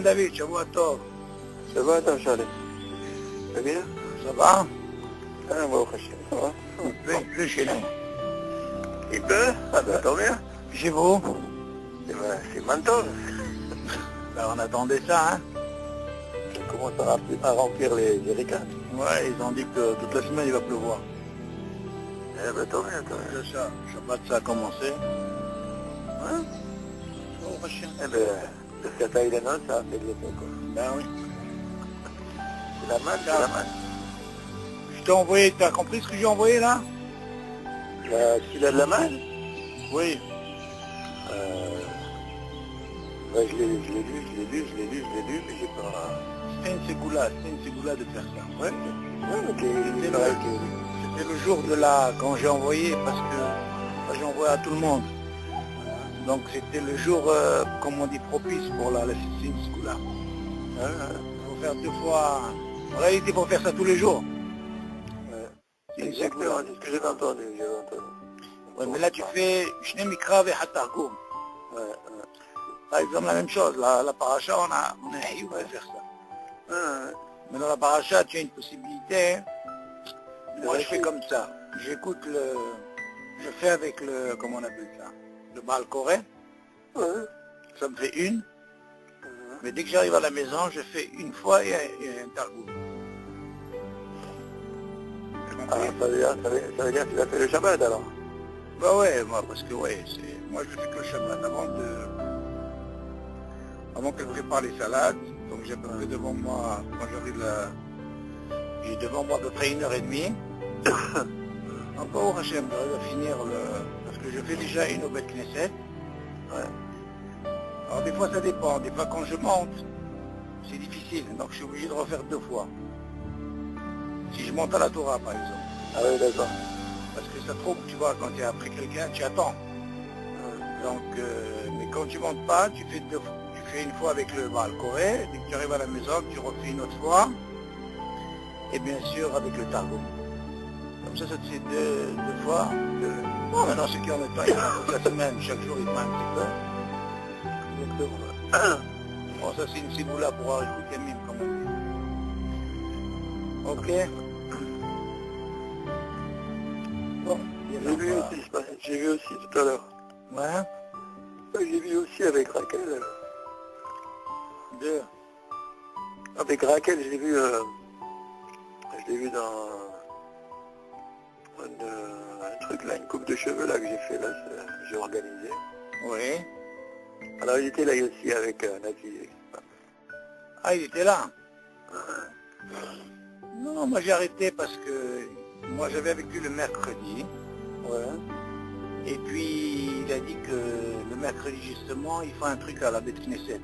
David, Shavua Tov. Ça va, attends, Charlie? Ça va bien? Ça va? Ah, moi, ça va? Il pleut chez nous. Il pleut? Ah, ben, tant bien. Chez vous? C'est menton. Ben, on attendait ça, hein? Ça commence à remplir les ricanes. Ouais, ils ont dit que toute la semaine, il va pleuvoir. Eh ben, tant bien, tant bien. C'est ça. Shabbat, ça a commencé. Hein? Oh, machin. Eh ben, le Kata il annonce, ça a fait de l'effet, quoi. Ben oui. C'est la manne, c'est la manne. Je t'ai envoyé, t'as compris ce que j'ai envoyé là? Celui-là de la manne? Oui. Ouais, je l'ai lu, mais j'ai pas... C'était une ségoula de faire ça. Ouais, ok, C'était pareil c'était le jour de la... quand j'ai envoyé, parce que moi, j'ai envoyé à tout le monde. Donc c'était le jour, comme on dit, propice pour la c'est une ségoula. Il faut faire 2 fois... En réalité, il faut faire ça tous les jours. C'est une ségoula. c'est ce que j'avais entendu, Ouais, mais là tu fais Shne Mikra et Hatargum. Par exemple, la même chose, la paracha, on a eu à faire ça. Mais dans la paracha, tu as une possibilité. Moi, je fais comme ça. J'écoute je fais avec le, comment on appelle ça, le Baal Koré. Ça me fait une. Mais dès que j'arrive à la maison, je fais une fois et un Targum. Ah, ça veut dire que tu as fait le Shabbat alors? Bah ouais, moi, parce que ouais, moi je fais que le Shabbat avant qu'elle prépare les salades. Donc j'ai à peu près devant moi, quand j'arrive là, j'ai devant moi à peu près 1h30. Encore Hachem, j'arrive à finir parce que je fais déjà une au Bet Knesset. Alors des fois ça dépend, des fois quand je monte, c'est difficile, donc je suis obligé de refaire 2 fois. Si je monte à la Torah par exemple. Ah oui, d'accord. Parce que ça trouble, tu vois, quand tu es après quelqu'un, tu attends. Donc, mais quand tu montes pas, tu fais une fois avec le Baal Koré, dès que tu arrives à la maison, tu refais une autre fois, et bien sûr avec le Targum. Comme ça te fait 2 fois. Bon, maintenant ceux qui en mettent pas, ils font toute la semaine, chaque jour ils font un petit peu. Exactement. Bon, ça c'est une ciboula pour ajouter mime, comme on dit. Ok. Bon, j'ai vu aussi tout à l'heure. Ouais. J'ai vu aussi avec Raquel. 2. Avec Raquel, je l'ai vu dans un truc là, une coupe de cheveux là que j'ai fait là, j'ai organisé. Oui. Alors il était là aussi avec Nati. Ah, il était là? Non, moi j'ai arrêté parce que moi j'avais avec lui le mercredi. Et puis il a dit que le mercredi justement, il fait un truc à la Bet Knesset.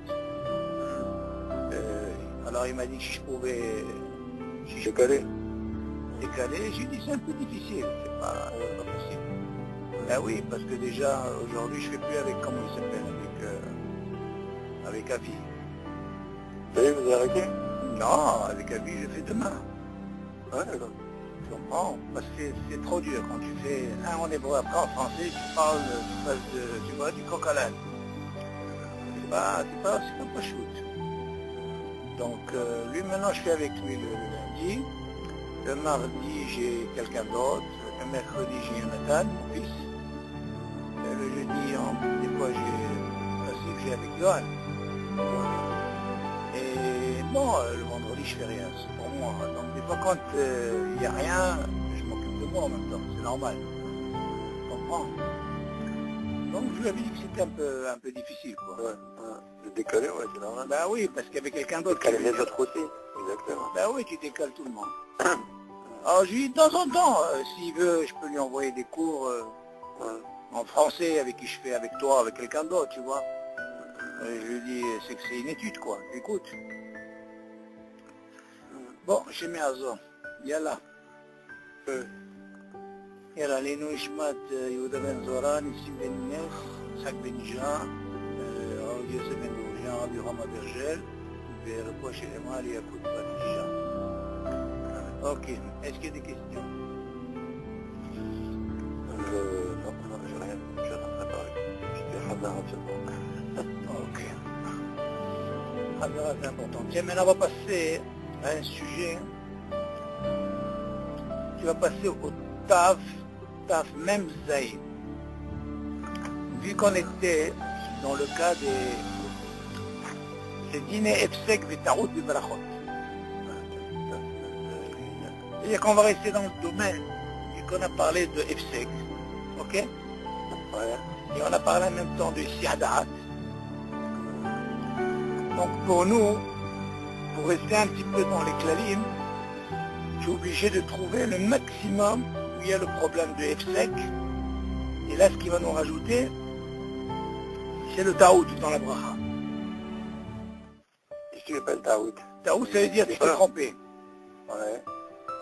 Alors il m'a dit que si je pouvais... Décaler. J'ai dit c'est un peu difficile, c'est pas possible. Ben oui, parce que déjà aujourd'hui je fais plus avec, comment il s'appelle, avec Avi. Vous savez, vous avez arrêté? Non, avec Avi je fais demain. Ouais, d'accord. Tu comprends? Parce que c'est trop dur quand tu fais un en hébreu, après en français, tu parles, tu vois, du coq à l'âne. C'est pas shoot. Donc lui maintenant je fais avec lui le lundi. Le mardi j'ai quelqu'un d'autre. Le mercredi j'ai Jonathan, mon fils. Et le jeudi, des fois j'ai avec Johan. Et bon, le vendredi je fais rien, c'est pour moi. Donc des fois quand il n'y a rien, je m'occupe de moi en même temps, c'est normal. Tu comprends? Donc je lui avais dit que c'était un peu difficile quoi. De décaler, ouais, c'est normal. Ben oui, parce qu'il y avait quelqu'un d'autre. Décaler les autres aussi, exactement. Ben oui, tu décales tout le monde. Alors je lui dis de temps en temps, s'il veut, je peux lui envoyer des cours en français avec qui je fais avec toi, avec quelqu'un d'autre, tu vois. Je lui dis, c'est que c'est une étude quoi, écoute. Bon, chez Meazo, yalla. Yalla, les Ishmat, Yehuda Ben Zoran, Nissim Ben Nef, Sak Ben Jean, Rav Yosef Ben Bourgian, Rav Rama Bergel, ורפואה שלמה ליעקב בת אישה. אוקיי, est-ce qu'il y a des questions? Non, j'ai rien, j'ai rien préparé. J'étais Hamar absolument. Ok. Hazara, c'est important. Tiens, maintenant, on va passer à un sujet. Tu vas passer au taf même zaïd. Vu qu'on était dans le cas des dîners Efsek Vetarout de Barachot. C'est-à-dire qu'on va rester dans le domaine, vu qu'on a parlé de Efsek, ok? Ouais. Et on a parlé en même temps de Siadat. Donc pour nous, pour rester un petit peu dans les klalim, tu es obligé de trouver le maximum où il y a le problème de Efsek. Et là, ce qui va nous rajouter, c'est le Taout dans la bracha. Qu'est-ce que tu appelles Taout? Taout, ça veut dire que tu t'es trompé. Ouais.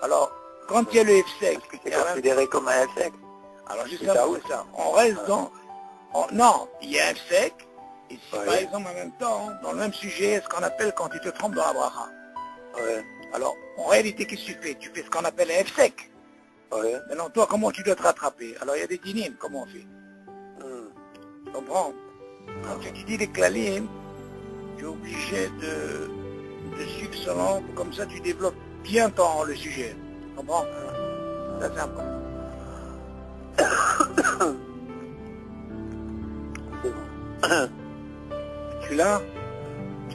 Alors, quand il y a le Efsek... Est-ce que c'est considéré comme un Efsek? Alors justement, c'est ça. On reste dans... Non, il y a un Efsek, et si par exemple en même temps, dans le même sujet, ce qu'on appelle quand tu te trompes dans la bracha. Ouais. Alors, en réalité, qu'est-ce que tu fais? Tu fais ce qu'on appelle un Efsek. Ouais. Maintenant, toi, comment tu dois te rattraper? Alors, il y a des dynimes, comment on fait? Tu comprends? Quand tu dis les klalim, tu es obligé de suivre selon, comme ça tu développes bien le sujet. Tu comprends? Ça, c'est important. C'est bon. Tu l'as?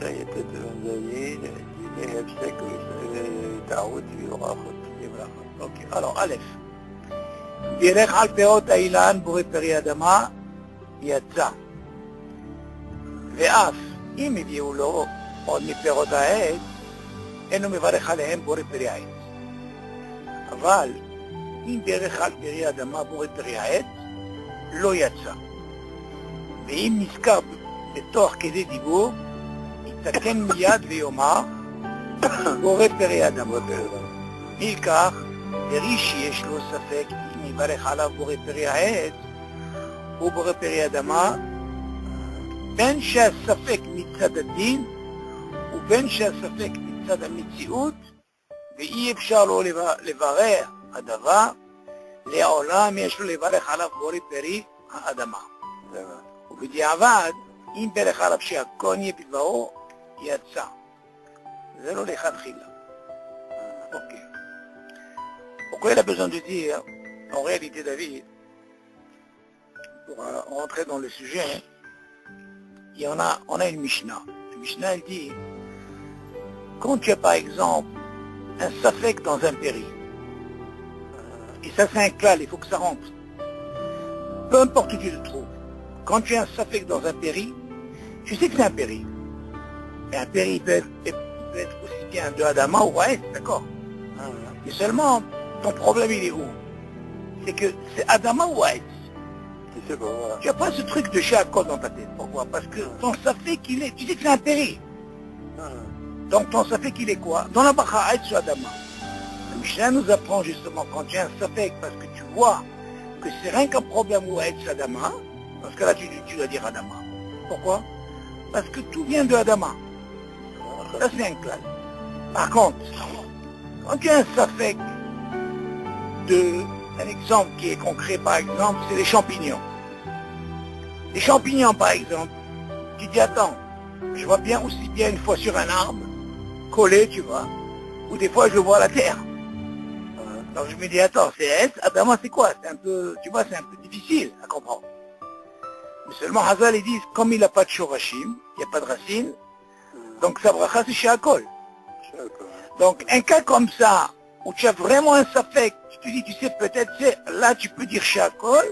Ça y est, peut-être Zaïd, dîner Efsek, Taout, Barachot. Ok, alors, Aleph. Birech al peot האילן בורא פרי אדמה יצא. ואף אם הביאו לו עוד מפירות העץ, אינו מברך עליהם בורא פרי העץ. אבל אם בירך על פרי אדמה בורא פרי העץ, לא יצא. ואם נזכר בתוך כדי דיבור, יתקן מיד ויאמר בורא פרי אדמה. מכך, פרי שיש לו ספק אם יברך עליו בורא פרי העץ או בורא פרי אדמה, בין שהספק מצד הדין ובין שהספק מצד המציאות, ואי אפשר לו לברר הדבר, לעולם יש לו לברך עליו בורא פרי האדמה. ובדיעבד, אם ברך עליו שהכל יהיה בדברו, יצא. זה לא לכתחילה. אוקיי. Pourquoi il a besoin de dire, en réalité David, pour rentrer dans le sujet, on a une Mishnah. La Mishnah elle dit, quand tu as par exemple un safek dans un péri, et ça c'est un klal, il faut que ça rentre, peu importe où tu te trouves, quand tu as un safek dans un péri, tu sais que c'est un péri. Et un péri peut être aussi bien de Adama ou Waïs, d'accord? Mais seulement, ton problème il est où? C'est que c'est Adama ou Waïs. Tu n'as pas ce truc de Shakol dans ta tête. Pourquoi? Parce que ton safek il est... Tu sais que c'est un péri. Donc ton safek il est quoi? Dans la bracha Haït sur Adama. Le Mishnah nous apprend justement quand tu as un safek, parce que tu vois que c'est rien qu'un problème ou Haït sur Adama, parce que là tu dois dire Adama. Pourquoi? Parce que tout vient de Adama. Ça c'est un clal. Par contre, quand tu as un safek un exemple qui est concret par exemple, c'est les champignons. Les champignons par exemple, tu dis attends, je vois bien aussi bien une fois sur un arbre, collé tu vois, ou des fois je le vois à la terre. Donc je me dis attends, c'est S, Adama c'est quoi? C'est un peu, tu vois, c'est un peu difficile à comprendre. Mais seulement Hazal ils disent, comme il n'a pas de shorashim, il n'y a pas de racines, donc sa bracha c'est Shakol. Donc un cas comme ça, où tu as vraiment un safek, tu te dis, tu sais, peut-être, là tu peux dire Shakol,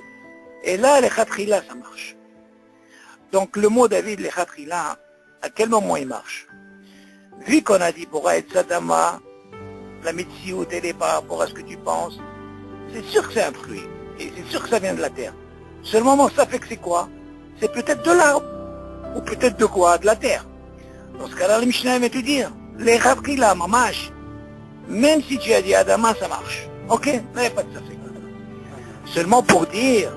et là, les khatrila, ça marche. Donc le mot David, les khatrila, à quel moment il marche? Vu qu'on a dit, pour être Sadama, la Mitsiout, elle est par rapport à ce que tu penses, c'est sûr que c'est un fruit, et c'est sûr que ça vient de la terre. Seulement mon safek, c'est quoi? C'est peut-être de l'arbre, ou peut-être de quoi? De la terre. Dans ce cas-là, le Mishnah va te dire, les khatrila, mamash, même si tu as dit Adama, ça marche. Ok? Là, il n'y a pas de safek. Seulement pour dire,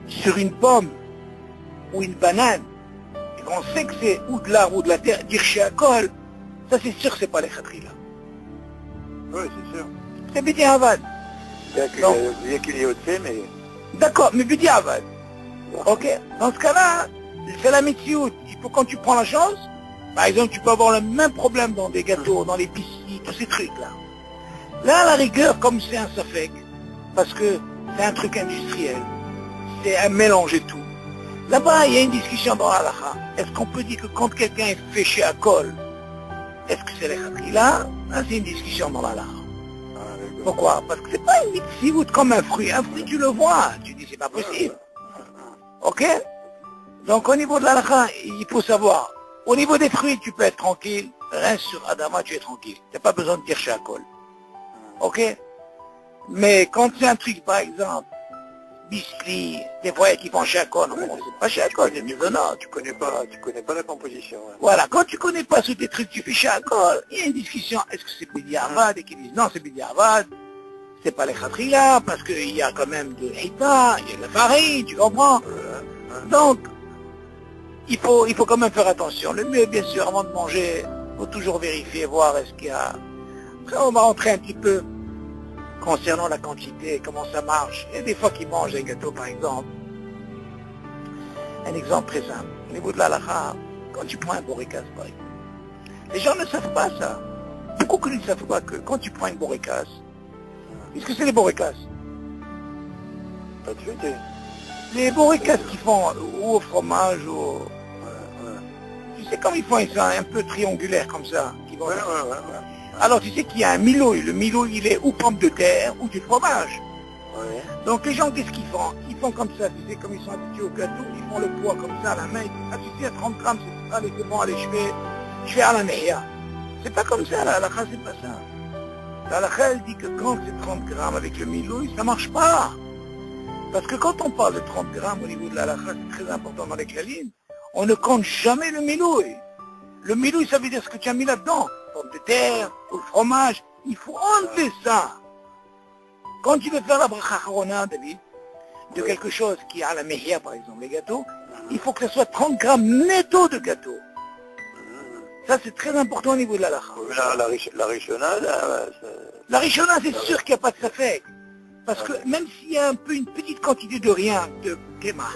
sur une pomme, ou une banane, et qu'on sait que c'est ou de l'arbre ou de la terre, dire Shakol, ça c'est sûr que c'est pas les khatrila. Oui, c'est sûr. C'est Bidi Avad. Bien qu'il y ait autre chose, mais... D'accord, mais Bidi Avad. Ok? Dans ce cas-là, c'est la Mitsiout. Il faut quand tu prends la chose, Par exemple, tu peux avoir le même problème dans des gâteaux, dans les biscuits, tous ces trucs-là. Là, à la rigueur, comme c'est un safek, parce que c'est un truc industriel, c'est un mélange et tout. Là-bas, il y a une discussion dans l'halakha. Est-ce qu'on peut dire que quand quelqu'un est féché à col, est-ce que c'est les khatrila? Là, c'est une discussion dans l'halakha. Pourquoi? Parce que c'est pas une mitzvot comme un fruit. Un fruit, tu le vois. Tu dis, c'est pas possible. Ok? Donc, au niveau de l'halakha, il faut savoir. Au niveau des fruits, tu peux être tranquille. Reste sur Adama, tu es tranquille. Tu n'as pas besoin de dire chez Akol. Ok? Mais quand c'est un truc, par exemple, biscuit, des fois qui font chez Akol, non, c'est pas chez Akol, c'est maisonnant. Tu connais pas la composition. Hein. Voilà, quand tu connais pas tous tes trucs, tu fais chez Akol. Il y a une discussion. Est-ce que c'est Bidi Avad? Et qui disent non, c'est Bidi Avad. C'est pas les khatrila, parce qu'il y a quand même de l'hita, il y a de la farine, tu comprends? Donc, il faut quand même faire attention. Le mieux, bien sûr, avant de manger, il faut toujours vérifier, voir est-ce qu'il y a... Après, on va rentrer un petit peu concernant la quantité, comment ça marche. Il y a des fois qu'ils mangent des gâteaux, par exemple. Un exemple très simple. Au niveau de l'halakha, quand tu prends un borékas, par exemple, les gens ne savent pas ça. Beaucoup que ne savent pas que quand tu prends une borékas, qu'est-ce que c'est les borékas? Pas de fêter. Les borékas qu'ils font ou au fromage ou... Tu sais comme ils font, ils sont un peu triangulaires comme ça. Qui vont... Alors tu sais qu'il y a un milouï. Le milouï, il est ou pomme de terre ou du fromage. Ouais. Donc les gens, qu'est-ce qu'ils font? Ils font comme ça, tu sais, comme ils sont habitués au gâteau, ils font le poids comme ça à la main. Ils disent, ah tu sais, à 30 grammes, c'est ça, allez, c'est bon, allez, je fais à la meilleure. C'est pas comme ça, la halakha, c'est pas ça. La halakha, elle dit que quand c'est 30 grammes avec le milouï, ça marche pas. Parce que quand on parle de 30 grammes au niveau de la halakha, c'est très important dans les kalines, on ne compte jamais le milouï. Le milouï, ça veut dire ce que tu as mis là-dedans. Pomme de terre, ou le fromage. Il faut enlever ça. Quand tu veux faire la bracha harona, David, de quelque chose qui est à la mehia, par exemple, les gâteaux, il faut que ce soit 30 grammes netto de gâteau. Ça, c'est très important au niveau de la halakha. La rishona, là, la rishona, c'est sûr qu'il n'y a pas de safek. Parce que même s'il y a un peu une petite quantité de rien, de kéma,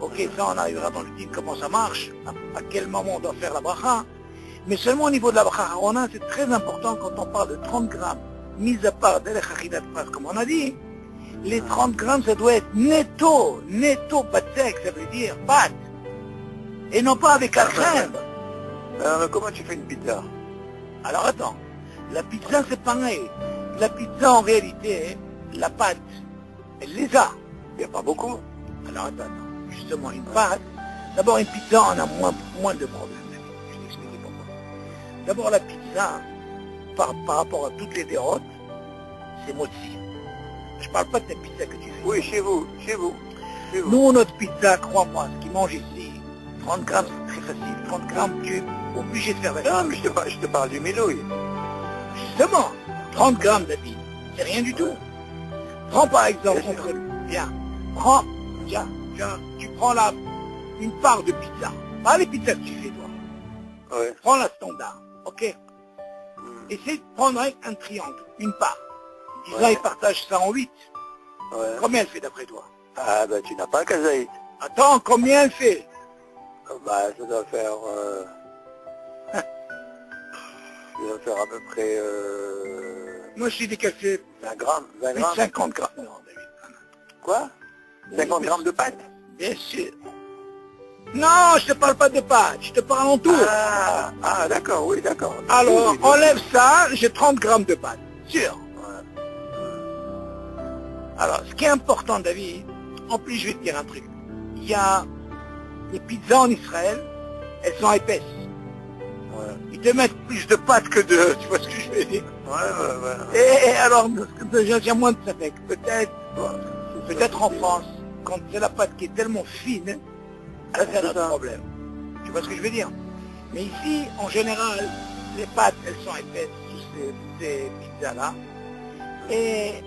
ok, ça on arrivera dans le titre comment ça marche, à quel moment on doit faire la bracha, mais seulement au niveau de la bracha harona, c'est très important quand on parle de 30 grammes, mis à part de l'achidat pras, comme on a dit, les 30 grammes, ça doit être netto, pas sec, ça veut dire pâte, et non pas avec la crème. Alors, comment tu fais une pizza? Alors attends, la pizza c'est pareil, la pizza en réalité, la pâte, elle les a. Il n'y a pas beaucoup. Alors attends, justement une pâte, d'abord une pizza on a moins de problèmes. Je vais t'expliquer pourquoi. D'abord la pizza, par rapport à toutes les dérotes, c'est mozzi. Je parle pas de ta pizza que tu fais. Oui, chez vous. Nous, notre pizza, crois-moi, ce qu'ils mangent ici, 30 grammes c'est très facile. 30 grammes, tu es obligé de faire la Non, mais je te parle du milouï. Justement, 30 grammes David, c'est rien du tout. Prends par exemple, tu prends une part de pizza. Pas les pizzas que tu fais toi. Ouais. Prends la standard, ok? Essaye de prendre un triangle, une part. Disons, il partage ça en 8. Ouais. Combien elle fait d'après toi? Ah ben tu n'as pas un kazaït. Attends, combien elle fait? Bah ça doit faire... ça doit faire à peu près... Moi je dis qu'elle fait 20 grammes. 20 plus de grammes. 50 grammes. Non, David. Quoi? 50 grammes de pâte? Bien sûr. Non, je te parle pas de pâte, je te parle en tout. Ah d'accord, oui, d'accord. Alors, Oui, enlève ça, j'ai 30 grammes de pâte. Sûr. Ouais. Alors, ce qui est important, David, en plus, je vais te dire un truc. Il y a les pizzas en Israël, elles sont épaisses. Ouais. Ils te mettent plus de pâte que de... Tu vois ce que je veux dire? Ouais. Et alors, j'ai moins de safek. Peut-être en France, quand c'est la pâte qui est tellement fine, ça c'est notre problème. Tu vois ce que je veux dire? Mais ici, en général, les pâtes, elles sont épaisses, toutes ces pizzas-là. Et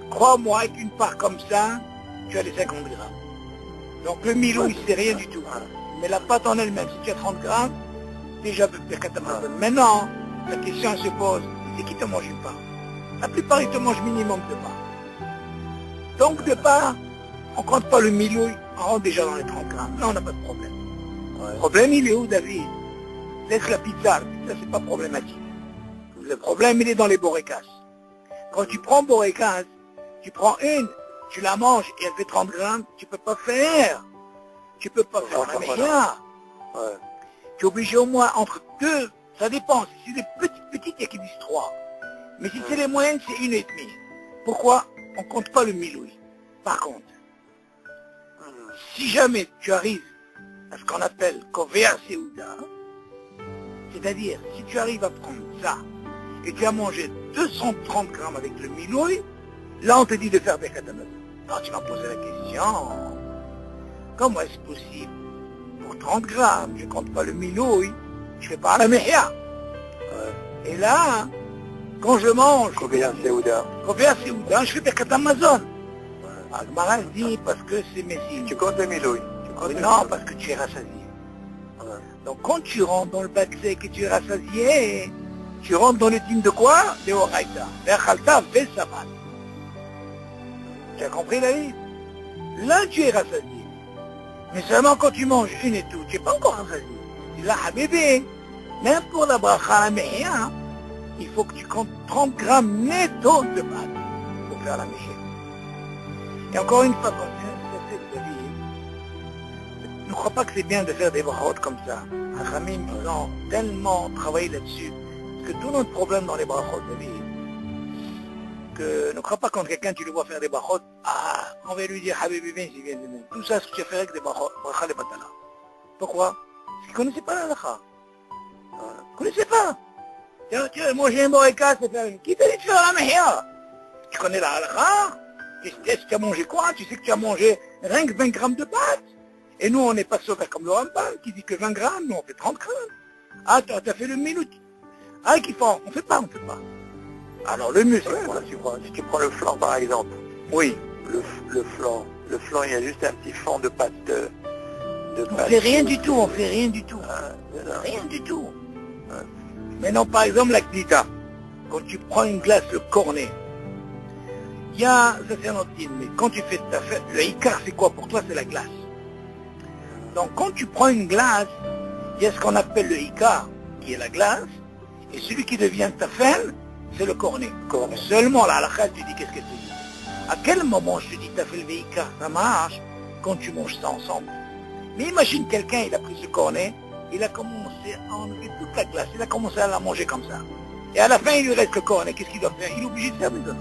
crois-moi, avec une part comme ça, tu as les 50 grammes. Donc le milouï, c'est rien du tout. Mais la pâte en elle-même, si tu as 30 grammes, déjà peut-être qu'à ta part. Maintenant, la question se pose, c'est qui te mange une part? La plupart, ils te mangent minimum 2 parts. Donc 2 parts, on compte pas le milouï, on rentre déjà dans les 30 grammes. Là, on n'a pas de problème. Ouais. Le problème, il est où, David? laisse la pizza. Ça, c'est pas problématique. Le problème, il est dans les borécas. Quand tu prends borécas, tu prends une, tu la manges et elle fait 30 grammes, tu peux pas faire. Tu peux pas faire la meilleure. Ouais. Tu es obligé au moins entre deux, ça dépend. Si c'est des petites, il y a qui disent 3. Mais si c'est les moyennes, c'est 1,5. Pourquoi? On compte pas le miloui. Par contre, si jamais tu arrives à ce qu'on appelle Kovea Seuda, c'est-à-dire si tu arrives à prendre ça et tu as mangé 230 grammes avec le miloui, là on te dit de faire des katanas. Alors tu vas me poser la question, comment est-ce possible? Pour 30 grammes, je compte pas le miloui, je fais pas la mehia. Et là, quand je mange Kovea Seuda, je fais des katamazon. Agmara dit parce que c'est messie. tu comptes les milouilles. Non, parce que tu es rassasié. Donc quand tu rentres dans le batzek et tu es rassasié, tu rentres dans le dîme de quoi? De Horaïta. Verchalta, Vesabat. Tu as compris la vie? Là, tu es rassasié. Mais seulement quand tu manges une et tout, tu n'es pas encore rassasié. Et là, bébé, même pour la bracha la mehia, il faut que tu comptes 30 grammes netto de pâte pour faire la mehia. Et encore une fois, comme ça, ne crois pas que c'est bien de faire des brachot comme ça. Hachamim, ils ont tellement travaillé là-dessus, parce que tout notre problème dans les brachot de vie, que ne crois pas quand quelqu'un tu le vois faire des brachot, on va lui dire, Habibi, viens ici, viens ici. Tout ça, ce que tu as fait avec des brachot, bracha les batala. Pourquoi? Parce qu'ils ne connaissaient pas la halakha. Ils ne connaissaient pas. Tiens, manger un boréka, c'est faire une... Qui t'a dit de faire la mehia? Tu connais la halakha? Est-ce que tu as mangé quoi? Tu sais que tu as mangé rien que 20 grammes de pâtes. Et nous, on n'est pas sauvés comme le Rambam qui dit que 20 grammes, nous on fait 30 grammes. Ah, tu as fait le minute. Ah, qui font? On fait pas. Alors le mieux, c'est quoi? Si tu prends le flan par exemple, Oui. le flan, il y a juste un petit fond de pâte On fait rien du tout, Rien du tout. Maintenant, par exemple, la gnita. Quand tu prends une glace, le cornet, il y a, ça c'est un autre dîme, mais quand tu fais ta fête, le ikar, c'est quoi pour toi? C'est la glace. Donc quand tu prends une glace, il y a ce qu'on appelle le ikar, qui est la glace, et celui qui devient ta fête, c'est le cornet. Seulement là, à la khal, tu dis qu'est-ce que tu dis? À quel moment je te dis t'as fait le ikar? Ça marche quand tu manges ça ensemble. Mais imagine quelqu'un, il a pris ce cornet, il a commencé à enlever toute la glace, il a commencé à la manger comme ça. Et à la fin, il lui reste le cornet, qu'est-ce qu'il doit faire? Il est obligé de faire mes notes.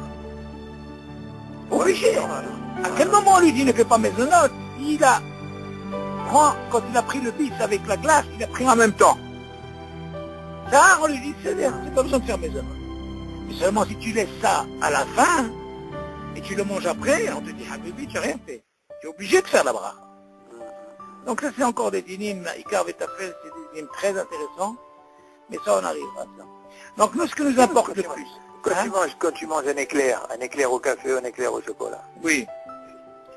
Obligé. À quel moment on lui dit ne fais pas mes notes? Quand il a pris le bis avec la glace, il a pris en même temps. Ça, on lui dit, c'est bien, c'est pas besoin de faire mes notes. Mais seulement si tu laisses ça à la fin, et tu le manges après, on te dit, ah bébé, tu n'as rien fait. Tu es obligé de faire la bracha. Donc ça, c'est encore des dynimes, Ikar Vetafel, c'est des dynimes très intéressants, mais ça, on arrivera à ça. Donc nous, ce que nous importe le plus... Quand tu manges un éclair au café ou un éclair au chocolat. Oui.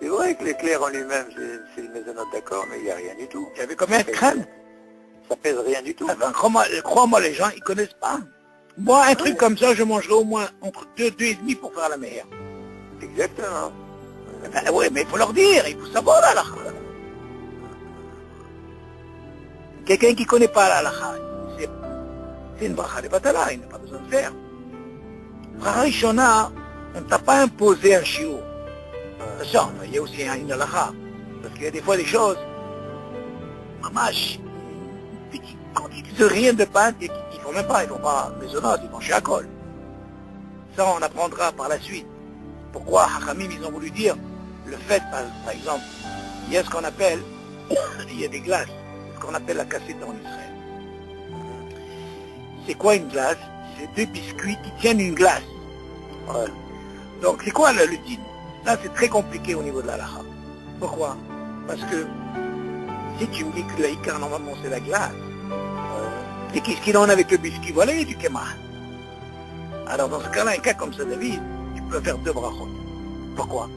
C'est vrai que l'éclair en lui-même, c'est une maisonnote, d'accord, mais il n'y a rien du tout. Tu avais combien de crème? Ça pèse rien du tout. Crois-moi, les gens, ils connaissent pas. Moi, un truc comme ça, je mangerai au moins entre 2,5 pour faire la meilleure. Exactement. Oui, mais il faut leur dire, il faut savoir la halakha. Quelqu'un qui ne connaît pas la halakha, c'est une bracha de batala, il n'a pas besoin de faire. Bracha Rishona, on ne t'a pas imposé un shiur. Attention, il y a aussi une halakha. Parce qu'il y a des fois des choses, mamash, une petite quantité de rien de pâte, ils ne font même pas, ils ne font pas maisonnante, ils font chez Akol. Ça, on apprendra par la suite. Pourquoi Hachamim, ils ont voulu dire, le fait, par exemple, il y a ce qu'on appelle, il y a des glaces, ce qu'on appelle la cassette en Israël. C'est quoi une glace? C'est 2 biscuits qui tiennent une glace. Ouais. Donc c'est quoi le dîme? Là c'est très compliqué au niveau de la halakha. Pourquoi? Parce que si tu me dis que le ikar normalement c'est la glace, et qu'est-ce qu'il en a avec le biscuit? Voilà, il y a du kémah. Alors dans ce cas-là, un cas comme ça, David, tu peux faire 2 brachot. Pourquoi?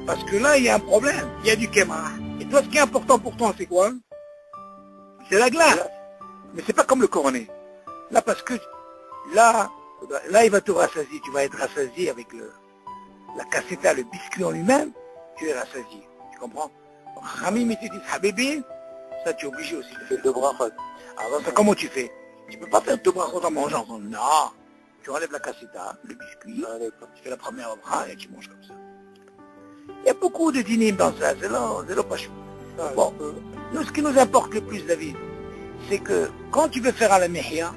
Parce que là il y a un problème, il y a du kémah. Et toi ce qui est important pour toi c'est quoi? C'est la glace. Mais c'est pas comme le cornet. Là, parce que là, il va te rassasier. Tu vas être rassasié avec la cassetta, le biscuit en lui-même. Tu es rassasié. Tu comprends? Ramim, il te dit, Habibi, ça tu es obligé aussi de faire 2 brachot. Alors ça, comment tu fais? Tu peux pas faire deux brachot en mangeant. Non. Tu enlèves la casseta, le biscuit, tu fais la première bras et tu manges comme ça. Il y a beaucoup de dîners dans ça, c'est là pas chaud. Bon, nous, ce qui nous importe le plus, David, c'est que quand tu veux faire à la mehia,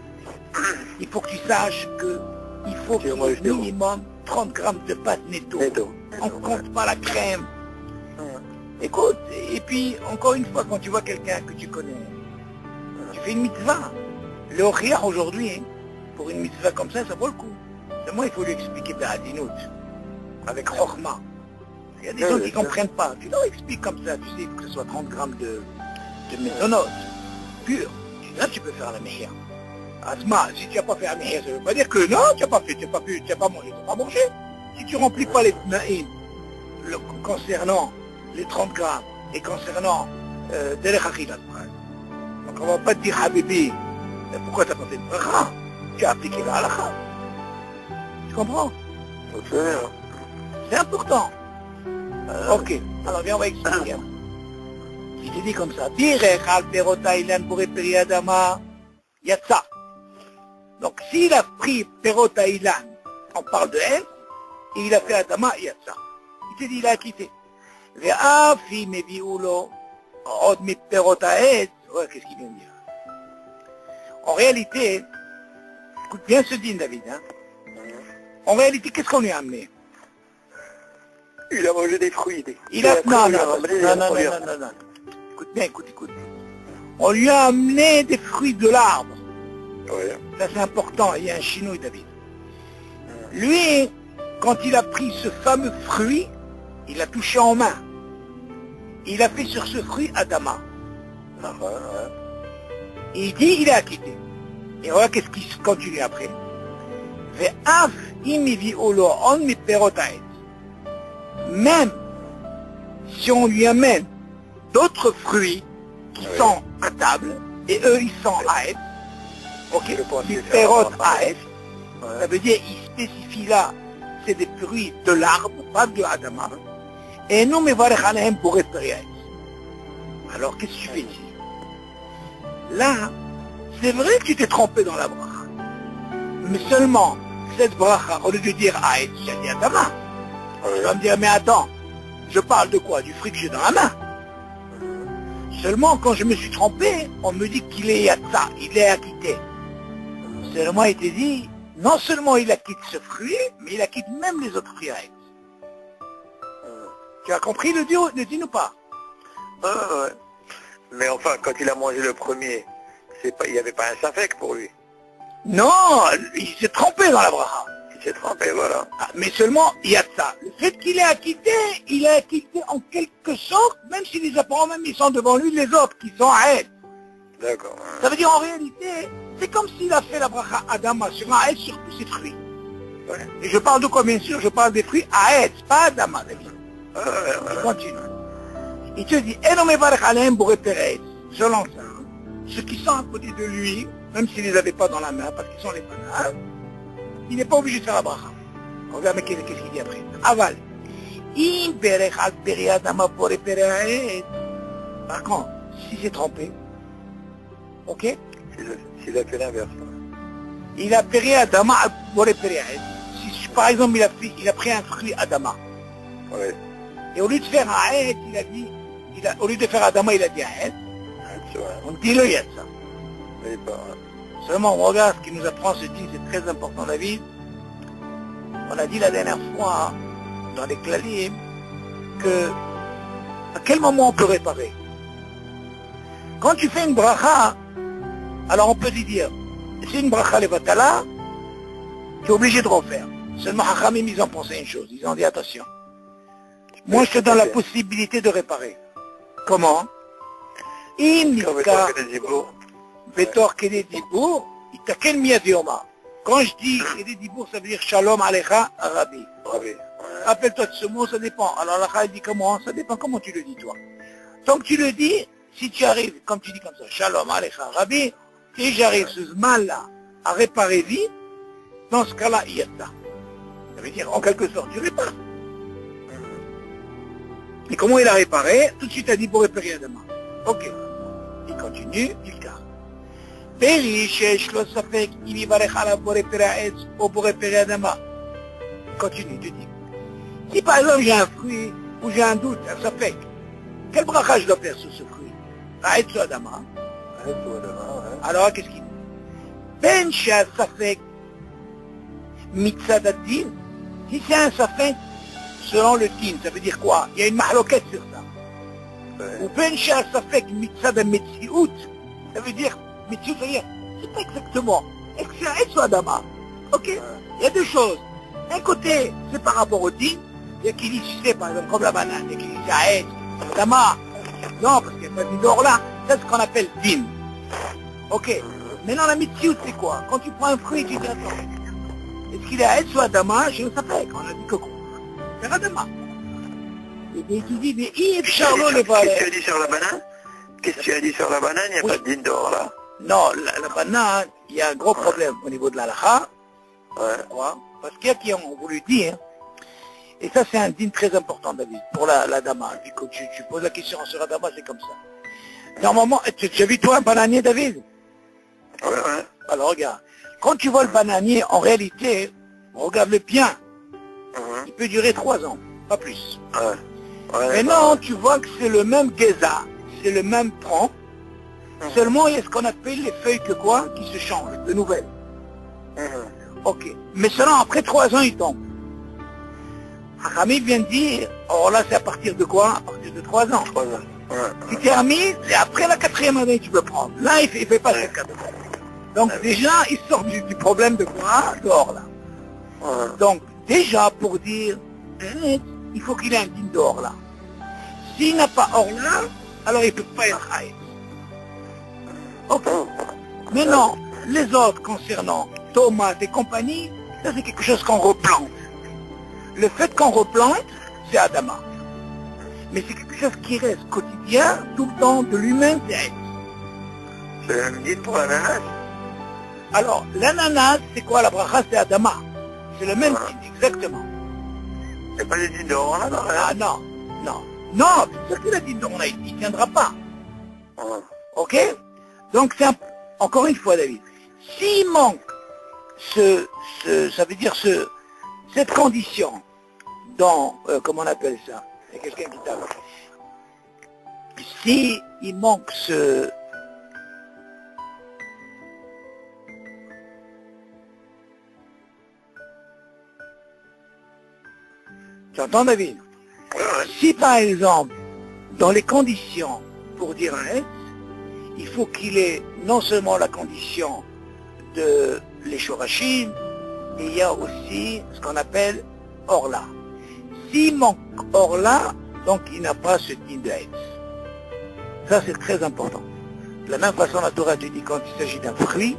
il faut que tu saches qu'il faut qu'il y ait minimum 30 grammes de pâte netto. On ne compte pas la crème. Écoute, et puis, encore une fois, quand tu vois quelqu'un que tu connais, tu fais une mitzvah. Le oriach aujourd'hui, hein, pour une mitzvah comme ça vaut le coup. Seulement, il faut lui expliquer Ba'adinout, avec Chokhmah. Il y a des gens qui ne comprennent pas. Tu leur expliques comme ça, tu sais, il faut que ce soit 30 grammes de méthanote pur. Là, tu peux faire la mehia. Asma, si tu n'as pas fait la mehia, ça ne veut pas dire que non, tu n'as pas fait, tu n'as pas mangé. Si tu ne remplis pas les tnaïm concernant les 30 grammes et concernant Derech Achilat, donc on ne va pas te dire, Habibi, pourquoi tu n'as pas fait de bracha? Tu as appliqué la halakha. Tu comprends? C'est important. Ok, alors viens, on va expliquer. Il te dit comme ça. Direch al perota ilan boré periadama yatsa. Donc s'il a pris perota ilan, on parle de elle, et il a fait adama yatsa. Il te dit, il a quitté. Ve'afi meviulo od mi perota et. Ouais, qu'est-ce qu'il vient de dire? En réalité, écoute bien ce dîne, David, hein. En réalité, qu'est-ce qu'on lui a amené? Il a mangé des fruits. Non. Écoute bien, écoute. On lui a amené des fruits de l'arbre. Ouais. Ça, c'est important, il y a un chinois, David. Lui, quand il a pris ce fameux fruit, il l'a touché en main. Il a fait sur ce fruit Adama. Et il dit, il est acquitté. Et voilà qu'est-ce qui continue après. Même si on lui amène d'autres fruits qui sont à table, et eux ils sont à être, ok, du perot à être, ça veut dire il spécifie là, c'est des fruits de l'arbre, pas de Adama, et nous me varechalehem pour espérer. Alors qu'est-ce que tu fais ici? Là, c'est vrai que tu t'es trompé dans la bracha, mais seulement cette bracha, au lieu de dire Aït, j'ai dit Adama. Tu vas me dire, mais attends, je parle de quoi? Du fruit que j'ai dans la main. Seulement, quand je me suis trompé, on me dit qu'il est Yatsa, il est acquitté. Seulement, il te dit, non seulement il acquitte ce fruit, mais il acquitte même les autres fruits. Tu as compris le din ou pas? Mais enfin, quand il a mangé le premier, il n'y avait pas un safek pour lui. Non, il s'est trompé dans la bracha. Il s'est trompé, voilà. Ah, mais seulement, il y a ça. Le fait qu'il est acquitté en quelque sorte, même s'il les apprend, même ils sont devant lui, les autres qui sont à Aed. D'accord. Ça veut dire en réalité, c'est comme s'il a fait la bracha Adama sur un Aed sur tous ses fruits. Ouais. Et je parle de quoi, bien sûr? Je parle des fruits à Aed, pas Adama, David. Je continue. Il te dit, selon ça, ceux qui sont à côté de lui, même s'ils ne les avaient pas dans la main, parce qu'ils sont les bananes, il n'est pas obligé de faire la bracha. Regarde, mais qu'est-ce qu'il dit après? Aval. Par contre, si c'est trompé, ok? S'il a fait l'inverse. Il a péré Adama pour si par exemple il a pris un fruit Adama. Ouais. Et au lieu de faire un Aed, il a dit, au lieu de faire Adama, il a dit Aed. On dit le Yatsa. Seulement, on regarde ce qui nous apprend ce dit, c'est très important, David. On a dit la dernière fois, dans les Klalim, que à quel moment on peut réparer? Quand tu fais une bracha, alors on peut te dire, c'est une bracha levatala, tu es obligé de refaire. Seulement, Hachamim, ils ont pensé une chose, ils ont dit attention. Moi, je te donne la possibilité de réparer. Comment? Betor Kede Dibour, Itaken Miyadioma. Quand je dis Kede Dibour, ça veut dire Shalom Alecha Rabbi. Rappelle-toi de ce mot, ça dépend. Alors la dit comment? Ça dépend comment tu le dis toi. Donc tu le dis, si tu arrives, comme tu dis comme ça, Shalom Alecha Rabbi, et j'arrive ce mal-là à réparer vite, dans ce cas-là, il y a ça. Ça veut dire en quelque sorte, tu répares. Et comment il a réparé? Tout de suite, il a dit pour réparer demain. Ok. Il continue, il garde. פרי שיש לו ספק אם יברך עליו בורא פרי העץ או בורא פרי האדמה. Continue, tu dis. Si par exemple j'ai un fruit ou j'ai un doute, un safek, quel bracha je dois faire sur ce fruit? Ha'etz ou adama? Alors qu'est-ce qu'il dit? Ben shea safek mitzad ad-din. Si c'est un safek selon le din, ça veut dire quoi? Il y a une mahloquette sur ça. Ou ben shea safek mitzad ad-metziut, ça veut dire, metziut, ça veut dire, c'est pas exactement. Est-ce que c'est ha'etz ou adama? Ok? Il y a deux choses. D'un côté, c'est par rapport au din. Il y a qui dit, tu sais, par exemple, comme la banane, il y a qui dit, ha'etz, adama. Non, parce qu'il n'y a pas de din d'or là. C'est ce qu'on appelle din. Ok. Maintenant, la mitziout, c'est quoi? Quand tu prends un fruit, tu dis, attends, est-ce qu'il est ha'etz ou adama? Je ne sais pas. On a dit que quoi? C'est adama. Et bien, tu dis, mais Charlot n'est pas là. Qu'est-ce que tu as dit sur la banane? Qu'est-ce que tu as dit sur la banane? Il n'y a pas de din d'or là. Non, la banane, il y a un gros problème au niveau de la halakha. Ouais. Parce qu'il y a qui ont voulu dire, et ça c'est un din très important, David, pour la dama. Puis quand tu poses la question sur la dama, c'est comme ça. Normalement, tu as vu toi un bananier, David? Ouais. Alors regarde, quand tu vois le bananier, en réalité, regarde-le bien, il peut durer 3 ans, pas plus. Maintenant, tu vois que c'est le même geza, c'est le même tronc, seulement il y a ce qu'on appelle les feuilles que quoi, qui se changent, de nouvelles. Ok. Mais seulement après 3 ans, il tombe. Hamid vient de dire, oh là c'est à partir de quoi? À partir de 3 ans. 3 ans. Tu termines, et après la 4e année, tu peux prendre. Là, il fait pas cette 4e année. Donc déjà, il sort du problème de quoi? D'or là. Donc déjà, pour dire, il faut qu'il ait un din d'or là. S'il n'a pas or là, alors il ne peut pas être haït. Ok. Maintenant, les autres concernant tomates et compagnie, ça c'est quelque chose qu'on replante. Le fait qu'on replante, c'est adama. Mais c'est quelque chose qui reste quotidien, tout le temps, de lui-même, c'est haït. C'est le même din pour l'ananas? Alors, l'ananas, c'est quoi la bracha? C'est adama. C'est le même din, exactement. Il n'y a pas de din d'or là? Ah non, non. Non, c'est sûr qu'il a dit non, il ne tiendra pas. Ok? Donc c'est encore une fois, David, s'il manque ça veut dire cette condition dans, comment on appelle ça? Il y a quelqu'un qui tape. Si il manque Tu entends, David? Si par exemple, dans les conditions pour dire un S, il faut qu'il ait non seulement la condition de l'Eshorashim, et il y a aussi ce qu'on appelle Orla. S'il manque Orla, donc il n'a pas ce din de Haït. Ça c'est très important. De la même façon, la Torah te dit quand il s'agit d'un fruit,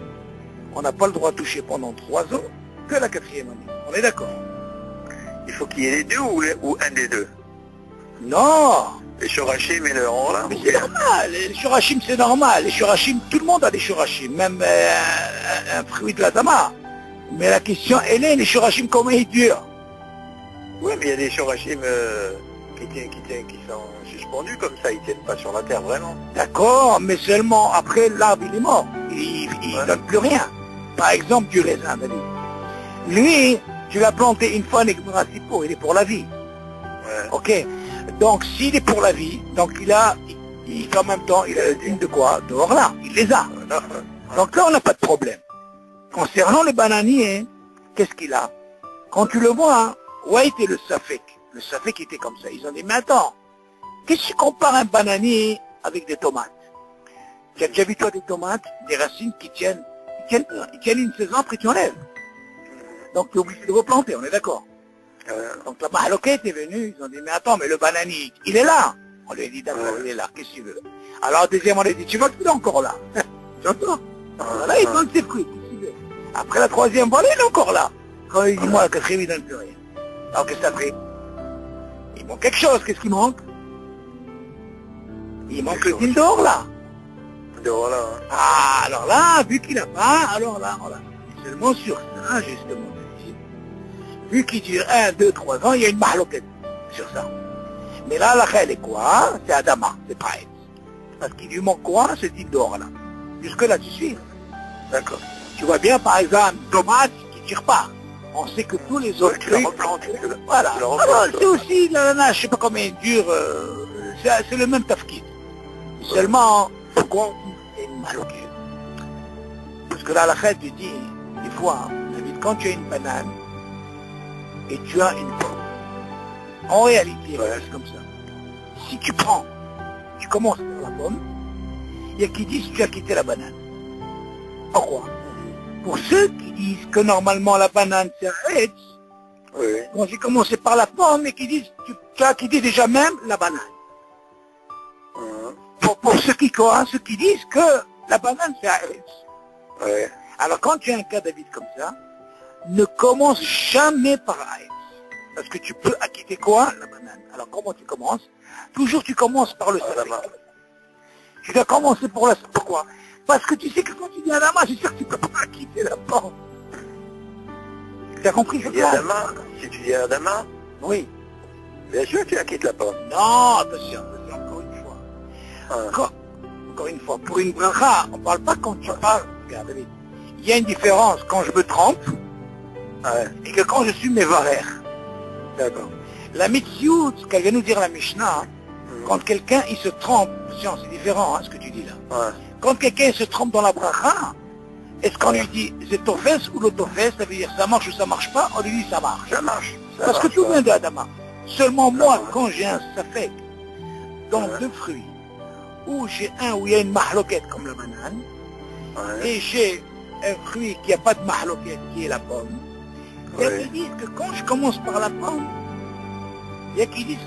on n'a pas le droit de toucher pendant 3 ans que la 4e année. On est d'accord? Il faut qu'il y ait les deux ou un des deux? Non. Les shorashim et le orla? Mais c'est normal, les shorashim c'est normal, les shorashim, tout le monde a des shorashim, même un fruit de la dama. Mais la question elle est, les shorashim comment ils durent? Oui, mais il y a des shorashim qui sont suspendus comme ça, ils tiennent pas sur la terre vraiment. D'accord, mais seulement après l'arbre il est mort, il ne donne plus rien. Par exemple du raisin, David. Lui, tu l'as planté une fois, il est pour la vie. Ok. Donc s'il est pour la vie, donc en même temps, il a le din de quoi? De Orla, il les a. Donc là, on n'a pas de problème. Concernant le bananier, qu'est-ce qu'il a? Quand tu le vois, où a été le safek? Le safek était comme ça. Ils ont dit, mais attends, qu'est-ce que tu compares un bananier avec des tomates? Tu as déjà vu toi des tomates, des racines qui tiennent une saison, après tu enlèves. Donc tu es obligé de replanter, on est d'accord? Donc la mahaloquette est venue, ils ont dit, mais attends, mais le bananier, il est là. On lui a dit, d'accord, il est là, qu'est-ce que tu veux? Alors deuxième, on lui a dit, tu vois qu'il est encore là. Tu entends? Alors là, il donne ses fruits, qu'est-ce que tu veux? Après la 3e, voilà, il est encore là. Quand il dit, moi, la 4e, il donne plus rien. Alors qu'est-ce que ça fait? Il manque quelque chose, qu'est-ce qui manque? Il manque le din d'or là. Ah, alors là, vu qu'il n'a pas, alors là, voilà. Seulement sur ça, justement. Vu qu'il dure 1, 2, 3 ans, il y a une mahloquette sur ça. Mais là, la elle est quoi? C'est Adama, c'est pareil. Parce qu'il lui manque quoi? Ce type d'or là. Jusque là, tu suis? D'accord. Tu vois bien, par exemple, tomate qui tire pas. On sait que tous les autres Tu la trucs... replantes. Voilà. Tu la replantes, C'est aussi l'ananas, je sais pas combien il dure, c'est le même tafkid. Seulement, pourquoi on est maloqué? Parce que là, la fête te dit, des fois, David, quand tu as une banane et tu as une pomme, en réalité, c'est comme ça. Si tu prends, tu commences par la pomme, il y a qui disent que tu as quitté la banane. Pourquoi? Pour ceux qui disent que normalement la banane c'est un Etz, Oui. bon, j'ai commencé par la pomme et qui disent que tu as quitté déjà même la banane. Pour ceux qui croient, ceux qui disent que la banane c'est un Etz. Oui. Alors quand tu as un cas David comme ça, ne commence jamais par Etz. Parce que tu peux acquitter quoi? La banane. Alors comment tu commences? Toujours tu commences par le safek. Tu dois commencer pour la... Pourquoi? Parce que tu sais que quand tu dis Adama, c'est sûr que tu ne peux pas acquitter la pomme. Tu as compris ce que si tu dis Adama, oui. Bien sûr tu acquittes la pomme. Non, attention, encore une fois. Encore une fois, pour une bracha, on ne parle pas quand tu parles. Regarde, David. Il y a une différence quand je me trompe et que quand je suis mévarer. D'accord. La mitziout, ce qu'elle vient nous dire la Mishnah, quand quelqu'un il se trompe, attention, c'est différent ce que tu dis là. Quand quelqu'un se trompe dans la bracha, est-ce qu'on lui dit c'est tofes ou l'autofes, ça veut dire ça marche ou ça marche pas, on lui dit ça marche. Ça marche. Parce que tout vient de Adama. Seulement moi, quand j'ai un safek dans deux fruits, où j'ai un où il y a une mahloquette comme la banane, et j'ai un fruit qui n'a pas de mahloquette qui est la pomme, il y a qui disent que quand je commence par la pomme, il y a qui disent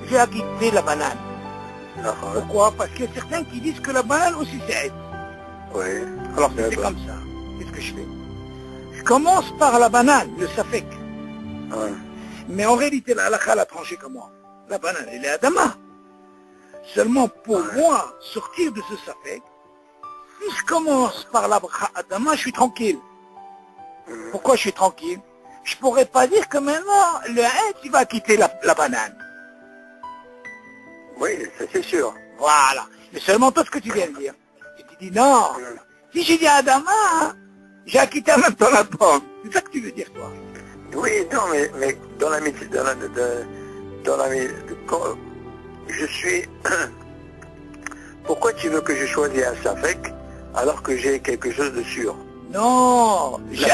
j'ai acquitté la banane. Pourquoi? Parce qu'il y a certains qui disent que la banane aussi c'est Etz. Oui. Alors c'est comme ça. Qu'est-ce que je fais? Je commence par la banane, le safek. Mais en réalité, la halakha l'a tranché comment? La banane, elle est Adama. Seulement pour moi, sortir de ce safek, si je commence par la bracha Adama, je suis tranquille. Pourquoi je suis tranquille? Je pourrais pas dire que maintenant, le Etz, il va quitter la banane. Oui, ça c'est sûr. Voilà. Mais seulement toi, ce que tu viens de dire. Tu dis non. Si j'ai dit Adama, j'ai acquitté en même temps la pomme. C'est ça que tu veux dire, toi. Oui, non, mais dans la quand je suis... Pourquoi tu veux que je choisisse un safek alors que j'ai quelque chose de sûr? Non, j'ai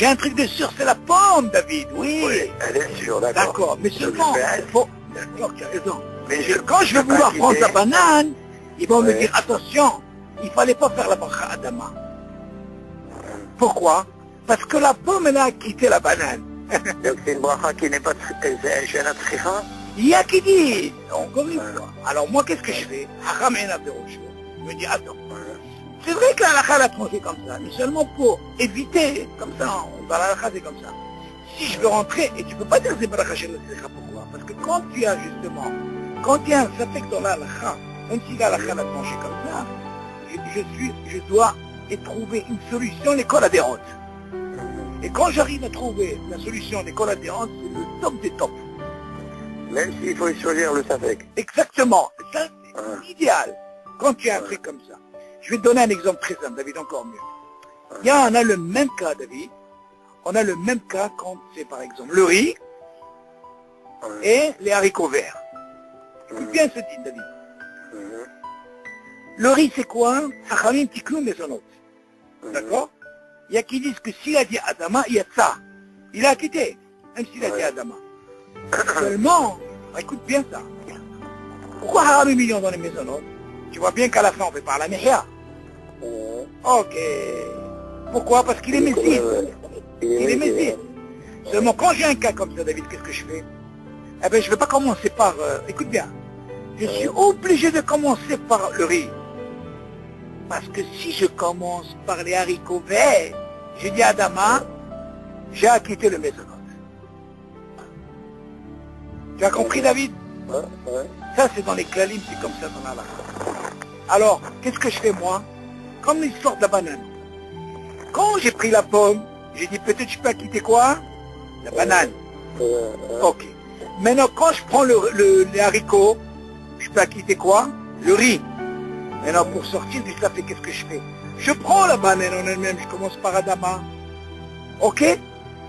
un truc de sûr, c'est la pomme, David, oui. Oui, elle est sûre, d'accord. D'accord, mais seulement, d'accord, tu as raison. Mais quand je vais vouloir prendre la banane, ils vont me dire, attention, il fallait pas faire la bracha Adama. Pourquoi? Parce que la pomme, elle a quitté la banane. Donc c'est une bracha qui n'est pas... C'est un shenat tricha. Il y a qui dit, encore une fois. Alors moi, qu'est-ce que je fais? Hacham en aperocho. Je me dis, attends. C'est vrai que la halakha l'a tranché comme ça, mais seulement pour éviter, comme ça, dans la halakha c'est comme ça. Si je veux rentrer, et tu peux pas dire c'est bracha shel tzricha, pourquoi? Parce que quand tu as justement, quand il y a un safek dans la halakha, même si la halakha l'a tranché comme ça, je dois trouver une solution, l'école adhérente. Et quand j'arrive à trouver la solution, l'école adhérente, c'est le top des tops. Même s'il faut choisir le safek. Exactement. Ça, c'est l'idéal. Quand tu as un truc comme ça. Je vais te donner un exemple très simple, David, encore mieux. On a le même cas, David. On a le même cas quand c'est, par exemple, le riz et les haricots verts. Écoute bien ce titre, David. Le riz, c'est quoi? Chachamim tiknu mezonot. D'accord? Il y a qui disent que s'il a dit Adama, il y a ça. Il a quitté, même s'il a dit Adama. Seulement, écoute bien ça. Pourquoi Haram millions dans les maisonnotes? Tu vois bien qu'à la fin, on fait par la Mehia. Ok. Pourquoi? Parce qu'il est messie. Il est messie. Seulement, quand j'ai un cas comme ça, David, qu'est-ce que je fais? Eh bien, je ne vais pas commencer par... écoute bien. Je suis obligé de commencer par le riz. Parce que si je commence par les haricots verts, je dis à Adama, j'ai acquitté le maisonnote. Tu as compris, David? Ça, c'est dans les clalim, c'est comme ça dans la halakha. Alors, qu'est-ce que je fais, moi? Comme l'histoire de la banane. Quand j'ai pris la pomme, j'ai dit, peut-être je peux acquitter quoi? La banane. Ok. Maintenant, quand je prends les haricots, je peux acquitter quoi? Le riz. Maintenant, pour sortir du safek, qu'est-ce que je fais? je prends la banane en elle-même, je commence par Adama. Ok?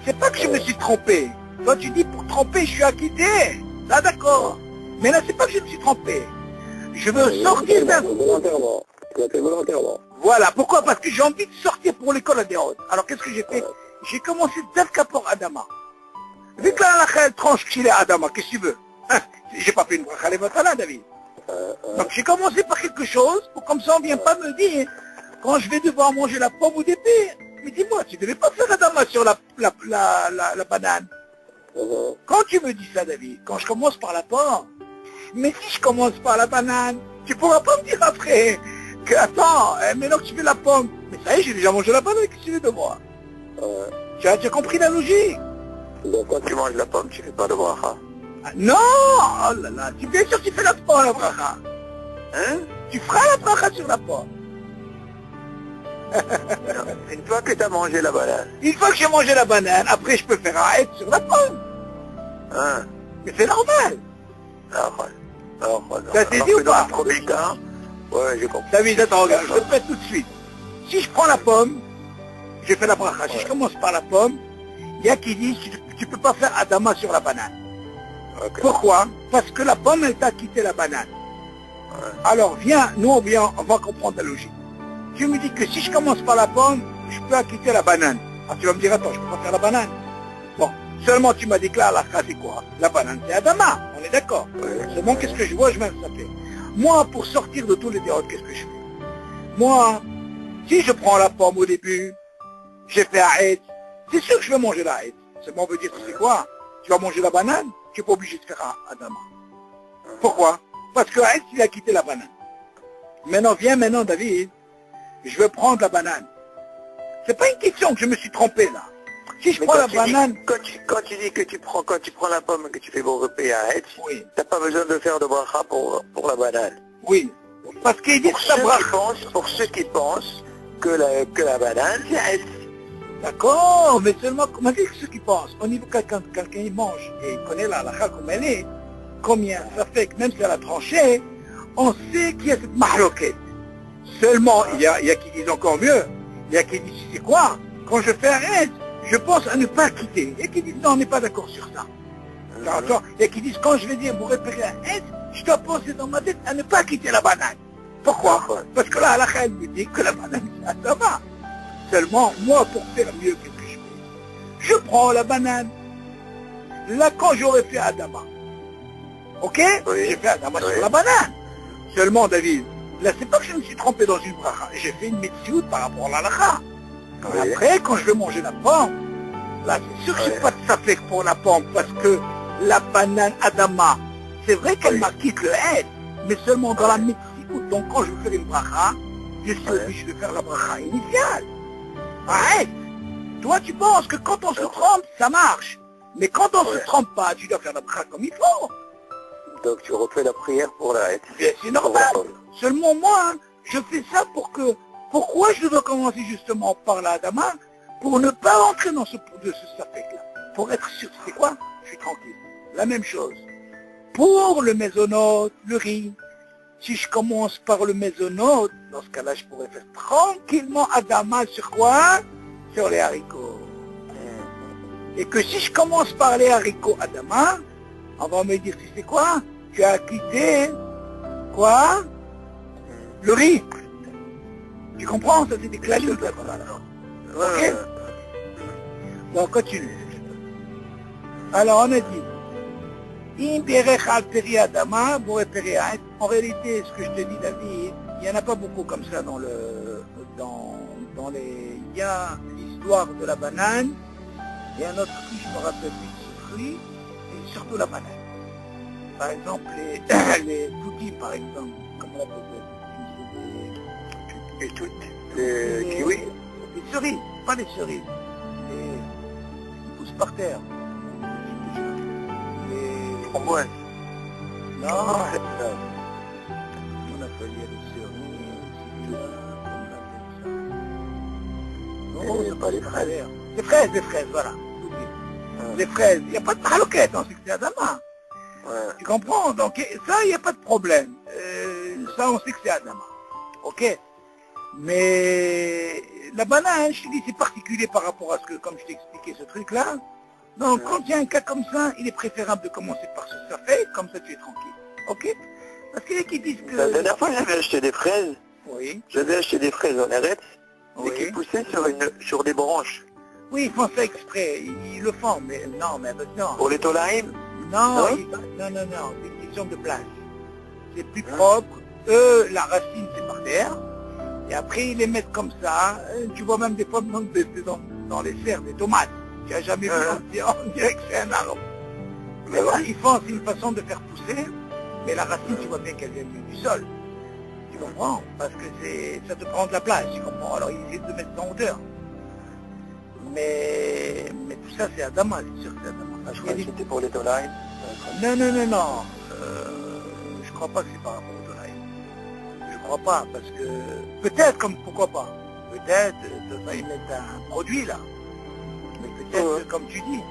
C'est pas que je me suis trompé. Toi tu dis pour tromper, je suis acquitté. Là d'accord. Mais là c'est pas que je me suis trompé. Je veux sortir d'un... Volontairement. Tu l'as fait volontairement. Voilà, pourquoi? Parce que j'ai envie de sortir pour l'école à des routes. Alors qu'est-ce que j'ai fait? J'ai commencé d'Alka pour Adama. Vu que la elle tranche qu'il est Adama, qu'est-ce que tu veux? Hein? J'ai pas fait une bracha levatala, David. Donc j'ai commencé par quelque chose, pour comme ça on vient pas me dire, quand je vais devoir manger la pomme ou des pires. Mais dis-moi, tu devais pas faire Adama sur la banane. Quand tu me dis ça, David, quand je commence par la pomme, mais si je commence par la banane, tu pourras pas me dire après que, attends, maintenant que tu fais la pomme, mais ça y est, j'ai déjà mangé la banane, qu'est-ce que tu veux de moi? Tu as compris la logique? Donc quand tu manges la pomme, tu fais pas de bracha. Ah, non, oh là là, bien sûr tu fais la pomme, la bracha. Hein? Tu feras la bracha sur la pomme. Une fois que tu as mangé la banane. Une fois que j'ai mangé la banane, après je peux faire un aide sur la pomme. Hein? Mais c'est normal. Ça t'est dit ou pas? Ouais, j'ai compris. David, attends, regarde, je te répète tout de suite. Si je prends la pomme, je fais la bracha. Si je commence par la pomme, il y a qui disent tu peux pas faire Adama sur la banane. Okay. Pourquoi? Parce que la pomme, elle t'a quitté la banane. Alors viens, nous on va comprendre la logique. Tu me dis que si je commence par la pomme, je peux quitter la banane. Ah, tu vas me dire, attends, je peux pas faire la banane. Bon, seulement tu m'as dit que là, la c'est quoi? La banane, c'est Adama, on est d'accord. Seulement, qu'est-ce que je vois? Je vais me taper. Moi, pour sortir de tous les déroutes, qu'est-ce que je fais? Moi, si je prends la pomme au début, j'ai fait Aïd, c'est sûr que je vais manger la Aïd. Seulement, on veut dire, tu sais quoi? Tu vas manger la banane, tu n'es pas obligé de faire Adama. Pourquoi? Parce que Aïd, il a quitté la banane. Maintenant, viens maintenant, David, je veux prendre la banane. C'est pas une question que je me suis trompé là. Si je prends la banane... Quand tu dis que quand tu prends la pomme et que tu fais bon repas à Hetz, oui. T'as pas besoin de faire de bracha pour la banane. Oui. Parce qu'il dit pour ceux qui pensent que la banane, c'est Hetz. D'accord, mais seulement, comment dire ceux qui pensent? Au niveau quelqu'un il mange et il connaît la halakha comme elle est, combien ça fait que même si elle a tranché, on sait qu'il y a cette mahloquette. Seulement, il y a qui disent encore mieux. Il y a qui disent, c'est quoi? Quand je fais un aide, je pense à ne pas quitter. Il y a qui disent, non, on n'est pas d'accord sur ça. Il y a qui disent, quand je vais dire, vous repérez un aide, je dois penser dans ma tête à ne pas quitter la banane. Pourquoi? Parce que là, la elle me dit que la banane, ça va. Seulement, moi, pour faire mieux, qu'est-ce que je fais? Je prends la banane. Là, quand j'aurais fait Adama. Ok? Oui. J'ai fait Adama sur la banane. Seulement, David, là, c'est pas que je me suis trompé dans une bracha. J'ai fait une médecine par rapport à la halakha. Oui. Après, quand je vais manger la pomme, là, c'est sûr que j'ai pas de safek pour la pomme, parce que la banane Adama, c'est vrai qu'elle m'a quitté le aide, mais seulement dans la médecine. Donc, quand je vais faire une bracha, je suis obligé de faire la bracha initiale. Arrête! Toi, tu penses que quand on se trompe, ça marche. Mais quand on se trompe pas, tu dois faire la bracha comme il faut. Donc tu refais la prière pour la haie. C'est normal. Seulement moi, je fais ça pour que... Pourquoi je dois commencer justement par la Adama? Pour ne pas rentrer dans ce safek-là. Pour être sûr, c'est quoi? Je suis tranquille. La même chose. Pour le mésonote, le riz, si je commence par le mésonote, dans ce cas-là, je pourrais faire tranquillement Adama sur quoi? Sur les haricots. Et que si je commence par les haricots Adama, on va me dire, tu sais quoi? Tu as quitté, quoi? Le riz. Tu comprends? Ça, c'est des classiques. Ok? Bon, continue. Alors, on a dit, en réalité, ce que je te dis, David, il n'y en a pas beaucoup comme ça dans les... Il y a l'histoire de la banane, et un autre fruit, je me rappelle plus de ce fruit, et surtout la banane. Par exemple, les toutis, par exemple, comment on appelle ça? Les toutes, les kiwis. Les cerises, pas les cerises. Ils poussent par terre. Les framboises. Non. On appelle les cerises, comment on appelle ça? Non, c'est pas les fraises. Les fraises, voilà. Les fraises, il n'y a pas de mahaloquette en c'est Adama. Tu comprends? Donc ça, il n'y a pas de problème. Ça, on sait que c'est Adama. Ok? Mais la banane, je te dis, c'est particulier par rapport à ce que, comme je t'ai expliqué ce truc-là. Donc, quand il y a un cas comme ça, il est préférable de commencer par ce fait, comme ça tu es tranquille. Ok? Parce qu'il y a qui disent que... La dernière fois, j'avais acheté des fraises. Oui. J'avais acheté des fraises en arête, Oui. et qui poussaient sur des branches. Oui, ils font ça exprès, ils le font, mais non, non. Pour les tolaïm? Non, non, c'est une question de place. C'est plus propre. Eux, la racine, c'est par terre. Et après, ils les mettent comme ça. Tu vois même des fois dans les serres des tomates. Tu n'as jamais vu, on dirait que c'est un arbre. Mais voilà, ils font, c'est une façon de faire pousser. Mais la racine, tu vois bien qu'elle vient du sol. Tu comprends? Parce que ça te prend de la place, tu comprends? Alors, ils essaient de mettre ça en hauteur. Mais tout ça, c'est Adama, c'est sûr que c'est Adama. Ah, je croyais que c'était pour les tolaïm. Non. Je crois pas que c'est par rapport au tolaïm. Je crois pas, parce que... Peut-être, comme pourquoi pas. Peut-être, ça y mettre un produit, là. Mais peut-être, comme tu dis.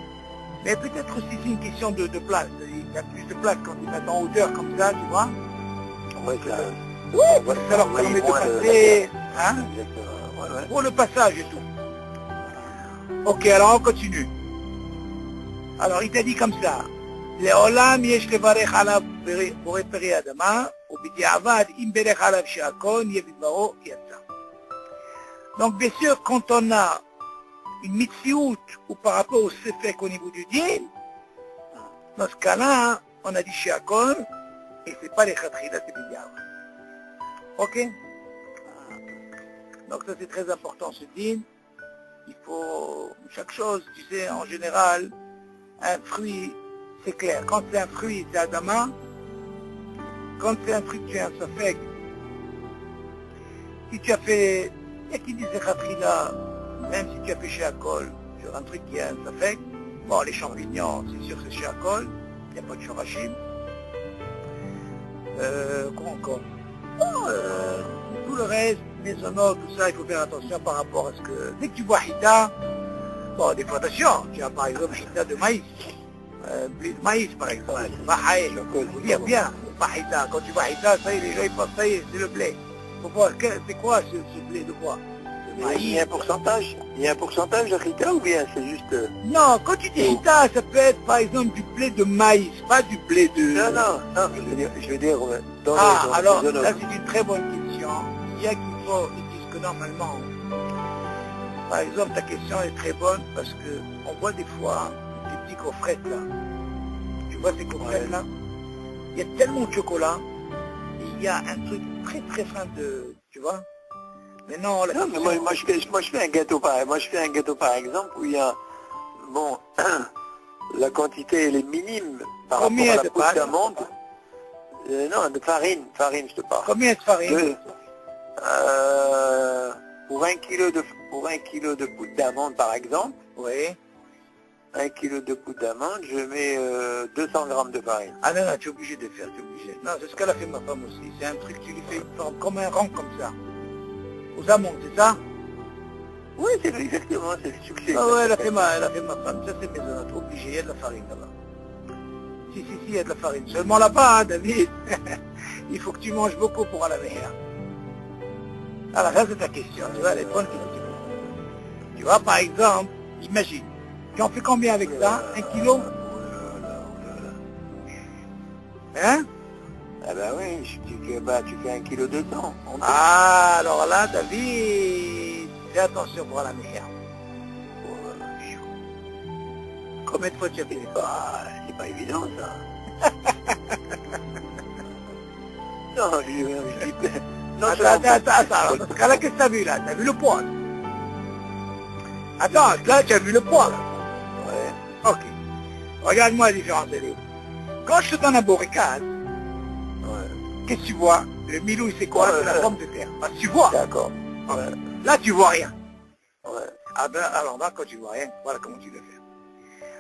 Mais peut-être aussi, c'est une question de place. Il y a plus de place quand ils mettent en hauteur, comme ça, tu vois. Ouais, ça leur permet de passer, hein, exactement. pour le passage et tout. Ok, alors on continue. Alors il t'a dit comme ça. לעולם יש לברך עליו בורא פרי אדמה, ובדיעבד אם ברך עליו שהכל יהיה בדברו יצא. Donc bien sûr, quand on a une mitziout ou par rapport au sefek au niveau du din, dans ce cas-là, on a dit שהכל, et c'est pas les khatrila, c'est b'diavad. Ok? Donc ça c'est très important ce din. Il faut, chaque chose, tu sais, en général, un fruit, c'est clair. Quand c'est un fruit, c'est Adama. Quand c'est un fruit, tu es un Safek. Si tu as fait, il y a qui disent Khatrila, même si tu as fait chez Akol, sur un truc qui est un Safek, bon, les champignons, c'est sûr que c'est chez Akol, il n'y a pas de Shorashim. Quoi encore? Bon, tout le reste, les sonores, tout ça, il faut faire attention par rapport à ce que... Dès que tu vois Hita, bon, des fois attention, tu as par exemple Hita de maïs, blé de maïs par exemple, Bahaï, il faut dire bien, pas Hita. Quand tu vois Hita, ça y est, les gens ils pensent, ça y est, c'est le blé. Faut voir, c'est quoi ce blé de quoi? Il y a un pourcentage? Il y a un pourcentage de Hita ou bien c'est juste... Non, quand tu dis Hita, ça peut être par exemple du blé de maïs, pas du blé de... Non, je veux dire dans alors, les zones... ça c'est une très bonne question. Il y a qui ils disent que normalement, par exemple, ta question est très bonne parce que on voit des fois des petits coffrets là. Tu vois ces coffrets là? Il y a tellement de chocolat, et il y a un truc très très fin de, tu vois? Mais non, non, mais moi je fais un gâteau pareil. Moi je fais un gâteau par exemple où il y a, bon, la quantité elle est minime par rapport à la poudre d'amande. Non, de farine, je te parle. Combien de farine? Pour un kilo de poudre d'amande par exemple, oui. 1 kilo de poudre d'amande, je mets 200 grammes de farine. Ah non, tu es obligé de faire, tu es obligé. Non, c'est ce qu'elle a fait ma femme aussi. C'est un truc, tu lui fais une forme comme un rang comme ça. Aux amandes, c'est ça? Oui, c'est exactement, c'est le succès. Ah ouais, elle a fait ma femme. Ça c'est maisonnette, obligé, il y a de la farine là-bas. Si, il y a de la farine. Seulement là-bas, hein, David. Il faut que tu manges beaucoup pour aller à la meilleure. Alors ça c'est ta question, tu vois, elle est bonne question. Tu vois, par exemple, imagine, tu en fais combien avec ça? 1 kilo? Hein? Ah ben oui, tu fais 1 kilo 200. Ah, alors là, David, fais attention pour la meilleure. Combien de fois tu as fait? C'est pas évident ça. Non, je dis... Non, attends, dans ce cas-là, qu'est-ce que tu as vu là? Tu as vu le poids? Attends, là, tu as vu le poids? Ouais. Ok. Regarde-moi la différence, elle est où? Quand je te donne un boricade, qu'est-ce que tu vois? Le milou, c'est quoi? C'est la pomme de terre. Parce que tu vois. D'accord. Ouais. Là, tu vois rien. Ouais. Ah ben, alors là, quand tu vois rien, voilà comment tu le fais.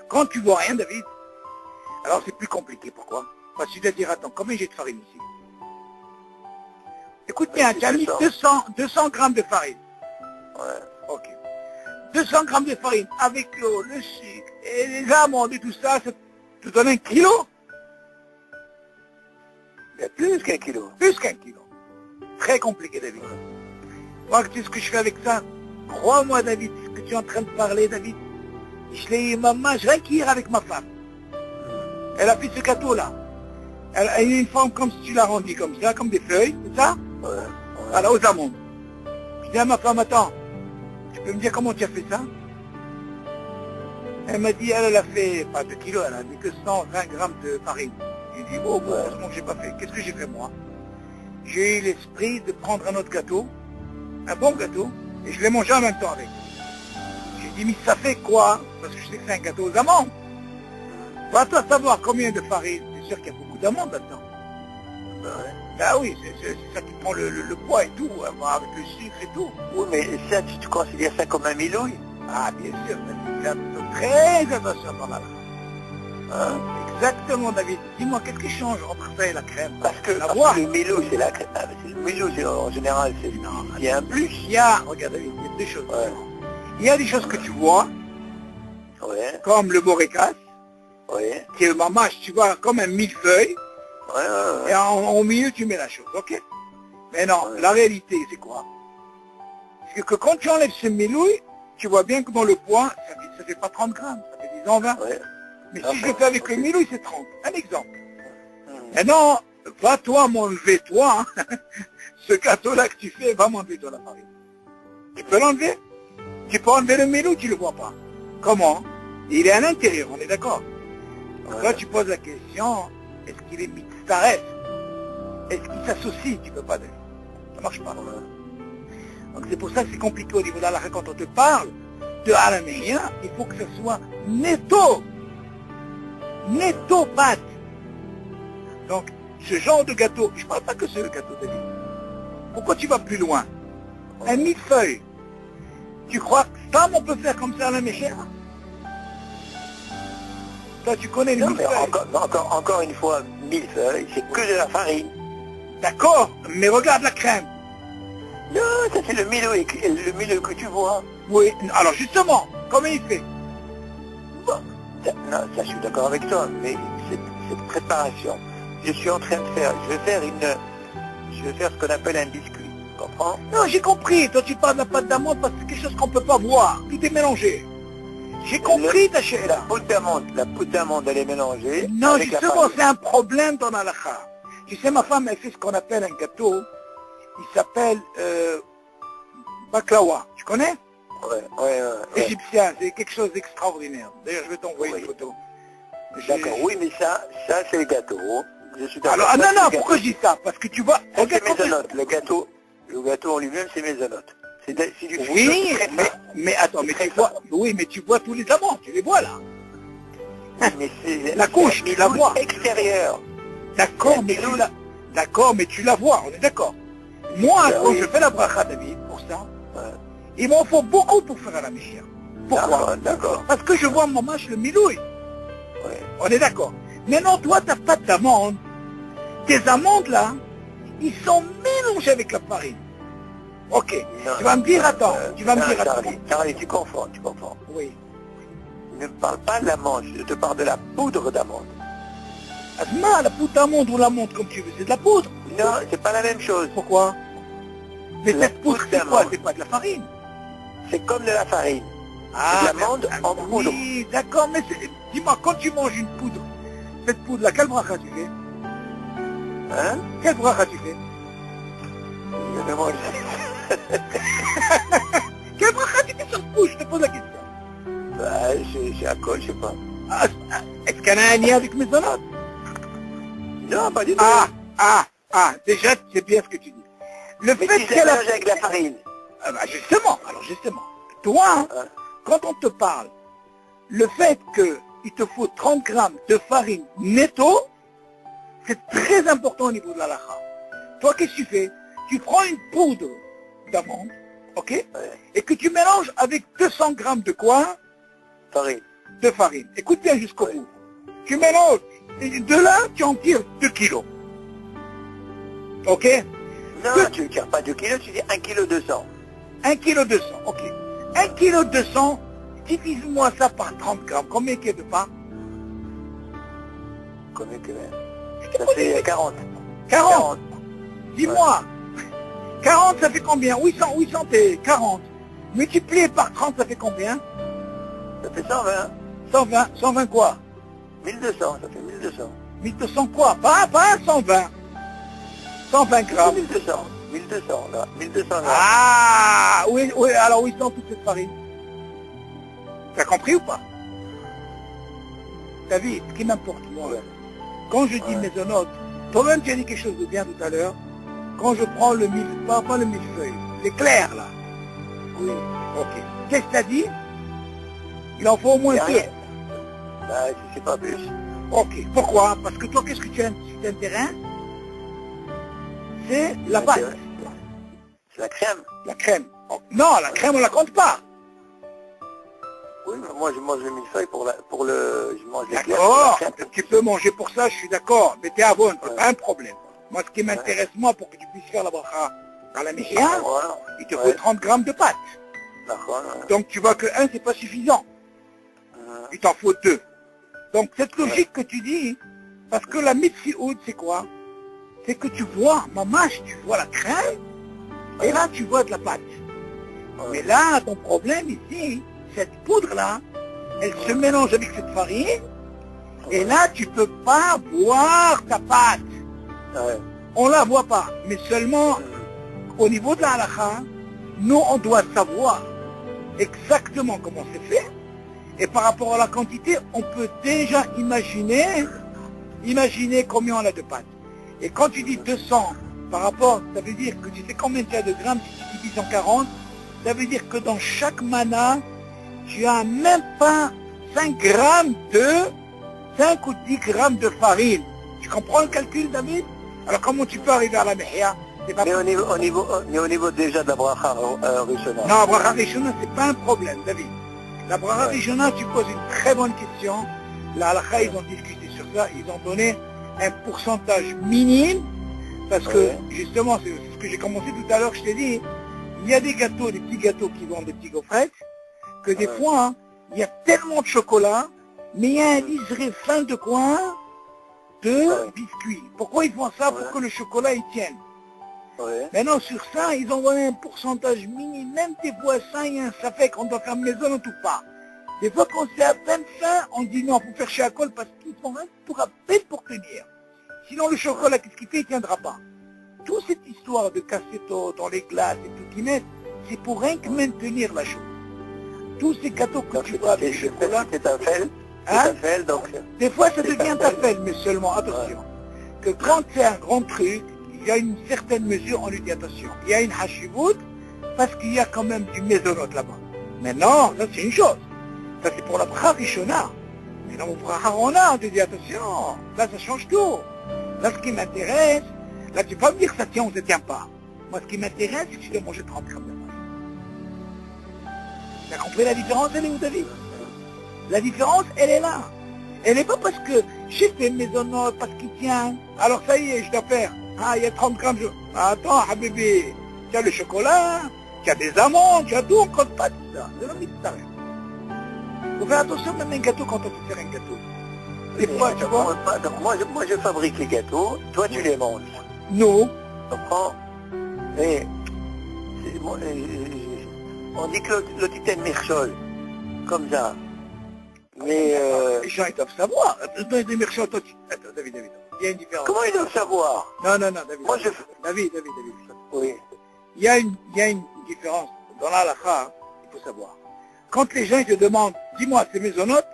Quand tu vois rien, David, alors c'est plus compliqué. Pourquoi? Parce que tu dois dire, attends, combien j'ai de farine ici? Écoute bien, tu as mis 200 grammes de farine. Ouais. Ok. 200 grammes de farine avec l'eau, le sucre et les amandes et tout ça, ça te donne 1 kilo? Il y a plus qu'1 kilo. Plus qu'1 kilo. Très compliqué, David. Moi, tu sais ce que je fais avec ça? Crois-moi, David, ce que tu es en train de parler, David. Je l'ai, maman, je vais hier avec ma femme. Elle a fait ce gâteau-là. Elle a une forme comme si tu l'as rendu comme ça, comme des feuilles, c'est ça? Ouais. Voilà, aux amandes. Je dis à ma femme, attends, tu peux me dire comment tu as fait ça? Elle m'a dit, elle a fait, pas 2 kilos, elle a mis que 120 grammes de farine. J'ai dit, bon, heureusement que j'ai pas fait. Qu'est-ce que j'ai fait moi? J'ai eu l'esprit de prendre un autre gâteau, un bon gâteau, et je l'ai mangé en même temps avec. J'ai dit, mais ça fait quoi? Parce que je sais que c'est un gâteau aux amandes. Va toi savoir combien de farine. C'est sûr qu'il y a beaucoup d'amandes là-dedans. Ben oui, c'est ça qui prend le poids et tout, avec le sucre et tout. Oui, mais ça, tu considères ça comme un milouille? Ah, bien sûr, David, très attention dans la Hein? Exactement, David. Dis-moi, qu'est-ce qui change entre ça et la crème? Parce que le milouille, c'est la crème. Le milouille, en général, c'est... Il y a un plus. Il y a, regarde David, il y a deux choses. Ouais. Il y a des choses que tu vois, Ouais. comme le borécas, Ouais. qui est ma mâche, tu vois, comme un millefeuille, Ouais. et au milieu, tu mets la chose, ok? Mais non, Ouais. la réalité, c'est quoi? C'est que quand tu enlèves ce millouille, tu vois bien que dans le poids, ça fait pas 30 grammes, ça fait 10 ans 20. Ouais. Mais Ah, si je le fais avec le millouille, c'est 30. Un exemple. Hmm. Maintenant, va toi m'enlever, toi, hein, ce gâteau-là que tu fais, va m'enlever toi la farine. Tu peux l'enlever? Tu peux enlever le millouille, tu le vois pas. Comment? Il est à l'intérieur, on est d'accord? Ouais. Là, tu poses la question, est-ce qu'il est mitzaref? Est-ce qu'il s'associe? Tu peux pas dire. Ça marche pas. Donc c'est pour ça que c'est compliqué au niveau de la quand on te parle de Alamérien, il faut que ce soit netto. Netto pâte. Donc, ce genre de gâteau, je ne parle pas que c'est le gâteau de vie. Pourquoi tu vas plus loin? Un millefeuille. Tu crois que ça, on peut faire comme ça à la méchère? Toi, tu connais le Non, mais millefeuille. encore une fois, millefeuille, c'est que de la farine. D'accord, mais regarde la crème. Non, ça c'est le milouille que tu vois. Oui, alors justement, comment il fait? Bon, ça, je suis d'accord avec toi, mais cette préparation, je suis en train de faire, je vais faire ce qu'on appelle un biscuit, tu comprends? Non, j'ai compris. Toi, tu parles de la pâte d'amande parce que c'est quelque chose qu'on ne peut pas voir. Tout est mélangé. J'ai compris ta chérie. La poudre d'amande, elle est mélangée. Non, avec la justement, farine. c'est un problème dans la halakha. Tu sais, ma femme, elle fait ce qu'on appelle un gâteau. Il s'appelle baklawa. Tu connais? Ouais. Égyptien, c'est quelque chose d'extraordinaire. D'ailleurs, je vais t'envoyer Oui. une photo. D'accord, oui, mais ça c'est le gâteau. Je suis d'accord. Alors, Ça, non, c'est le non, gâteau. pourquoi je dis ça? Parce que tu vois... Ça, regarde c'est comment- mésonote. Le gâteau en lui-même, c'est mésonote. C'est du Oui, très fin. mais attends, mais tu vois... Oui, mais tu vois tous les amandes, tu les vois là. Mais c'est La couche, tu la vois. extérieure. D'accord, mais tu la... D'accord, mais tu la vois, on est d'accord. Moi, Ben quand oui. je fais la bracha, David, pour ça, Ouais. il m'en faut beaucoup pour faire la méchia. Pourquoi? D'accord. Parce que je vois mon mâche le milouille. Ouais. On est d'accord. Maintenant, toi, ta pâte d'amande, tes amandes là, ils sont mélangés avec la farine. Ok. Non, tu vas me dire, attends, tu vas me non, dire, attends. Charlie, tu confonds. Oui. Ne me parle pas de l'amande, je te parle de la poudre d'amande. Asma, la poudre d'amande ou l'amande comme tu veux, c'est de la poudre. Non, c'est pas la même chose. Pourquoi? Mais La cette poudre, poudre c'est quoi? d'amande. C'est pas de la farine. C'est comme de la farine. Ah, de l'amande en poudre. Oui, d'accord, mais dis-moi, quand tu manges une poudre, cette poudre-là, quelle bracha tu fais? Hein? Quelle bracha tu fais? Je vais manger. Quelle bracha tu fais sur cette poudre? Je te pose la question. Bah, j'ai un col, je sais pas. Ah, est-ce qu'elle a un lien avec mes salades? Non, pas du tout. Déjà, c'est bien ce que tu dis. Le Mais fait tu qu'elle a... mélanges avec la farine. Ah bah justement, toi, hein, Hein? quand on te parle, le fait qu'il te faut 30 grammes de farine netto, c'est très important au niveau de la halakha. Toi, qu'est-ce que tu fais? Tu prends une poudre d'amande, ok? Ouais. Et que tu mélanges avec 200 grammes de quoi? Farine. De farine. Écoute bien jusqu'au Ouais. bout. Tu mélanges, et de là, tu en tires 2 kilos. Ok? Non, Que- tu ne tires pas 2 kilos, tu dis 1 kg 200. 1 kg 200, ok. 1 kg 200, divise-moi ça par 30 grammes. Combien qu'il y a de pain? Combien que Je te ça pose fait une- 40. 40. Dis-moi, 40, ça fait combien? 800 et 40. Multiplié par 30, ça fait combien? Ça fait 120. 120 quoi? 1200, ça fait 1200. 1200 quoi? Pas 120. 120 grammes. 1200, là. 1200 grammes. Ah, oui, alors où ils sont toute cette farine? T'as compris ou pas? T'as vu, ce qui m'importe, moi, quand je dis mésonote, toi-même tu as dit quelque chose de bien tout à l'heure, quand je prends le pas le millefeuille, l'éclair là. Oui, ok. Qu'est-ce que t'as dit? Il en faut au moins deux. Bah, je sais pas plus. Ok, pourquoi? Parce que toi, qu'est-ce que tu t'intéresses? C'est la pâte. C'est la crème. La crème. Oh, non, la crème, on la compte pas. Oui, mais moi je mange le millefeuille je mange les d'accord, tu peux manger pour ça, je suis d'accord, mais t'es à bonne, c'est pas un problème. Moi, ce qui m'intéresse, moi, pour que tu puisses faire la bracha dans la mihia, il te faut 30 grammes de pâte. D'accord. Donc tu vois que un, c'est pas suffisant. Il t'en faut deux. Donc cette logique que tu dis, parce que la mitzioud, c'est quoi? C'est que tu vois, mamache, tu vois la crème, et là tu vois de la pâte. Mais là, ton problème ici, cette poudre-là, elle se mélange avec cette farine, et là, tu peux pas boire ta pâte. On la voit pas, mais seulement au niveau de la halakha, nous, on doit savoir exactement comment c'est fait, et par rapport à la quantité, on peut déjà imaginer combien on a de pâte. Et quand tu dis 200 par rapport, ça veut dire que tu sais combien tu as de grammes si tu divises en 40, ça veut dire que dans chaque mana, tu as même pas 5 grammes de 5 ou 10 grammes de farine. Tu comprends le calcul, David? Alors comment tu peux arriver à la mihia? Mais au niveau déjà de la bracha rishona. Non, la bracha rishona, c'est pas un problème, David. La bracha rishona, tu poses une très bonne question. La halakha, ils ont discuté sur ça, ils ont donné un pourcentage minime, parce que justement, c'est ce que j'ai commencé tout à l'heure, je t'ai dit, il y a des gâteaux, des petits gâteaux qui vendent des petits gaufrettes, que des fois, hein, il y a tellement de chocolat, mais il y a un liseré fin de coin de biscuits. Pourquoi ils font ça? Pour que le chocolat il tienne. Maintenant, sur ça, ils ont donné un pourcentage minime. Même des fois, ça, ça fait qu'on doit faire maison ou pas. Des fois, quand c'est à peine fin, on dit non, il faut faire chez Akol parce qu'ils font rien pour à peine pour tenir. Sinon, le chocolat, qu'est-ce qu'il fait? Il ne tiendra pas. Toute cette histoire de cassetto dans les glaces et tout qu'ils mettent, c'est pour rien que maintenir la chose. Tous ces gâteaux que tu vois avec le chocolat... C'est un fel. Hein? Donc... Des fois, ça devient un fel, mais seulement, attention, que quand c'est un grand truc, il y a une certaine mesure, on lui dit attention. Il y a une hashivut, parce qu'il y a quand même du mésonote là-bas. Maintenant, ça c'est une chose. Ça c'est pour la bracha rishona. Mais dans mon bracha rona, on te dit attention, là ça change tout. Là ce qui m'intéresse, là tu peux pas me dire que ça tient ou ça tient pas. Moi ce qui m'intéresse, c'est que tu dois manger 30 grammes de farine. Tu as compris la différence, elle est où, David? La différence, elle est là. Elle n'est pas parce que j'ai fait mésonote, parce qu'il tient. Alors ça y est, je dois faire. Ah, il y a 30 grammes de... Attends, Habibi, tu as le chocolat, tu as des amandes, tu as tout, on ne compte pas tout ça. C'est la mitzvah. Il faut faire attention même un gâteau quand on veut faire un gâteau. Des fois, tu vois... Moi, je fabrique les gâteaux, toi tu les manges. Nous. Tu comprends? Mais... On dit que le titane mirchol, comme ça. Mais... Les gens, ils doivent savoir. Des mirchol, toi, attends, David. Il y a une différence. Comment ils doivent savoir? Non, David. Moi, David. Oui. Il y a une différence. Dans la halakha, il faut savoir. Quand les gens ils te demandent, dis-moi, c'est mésonote,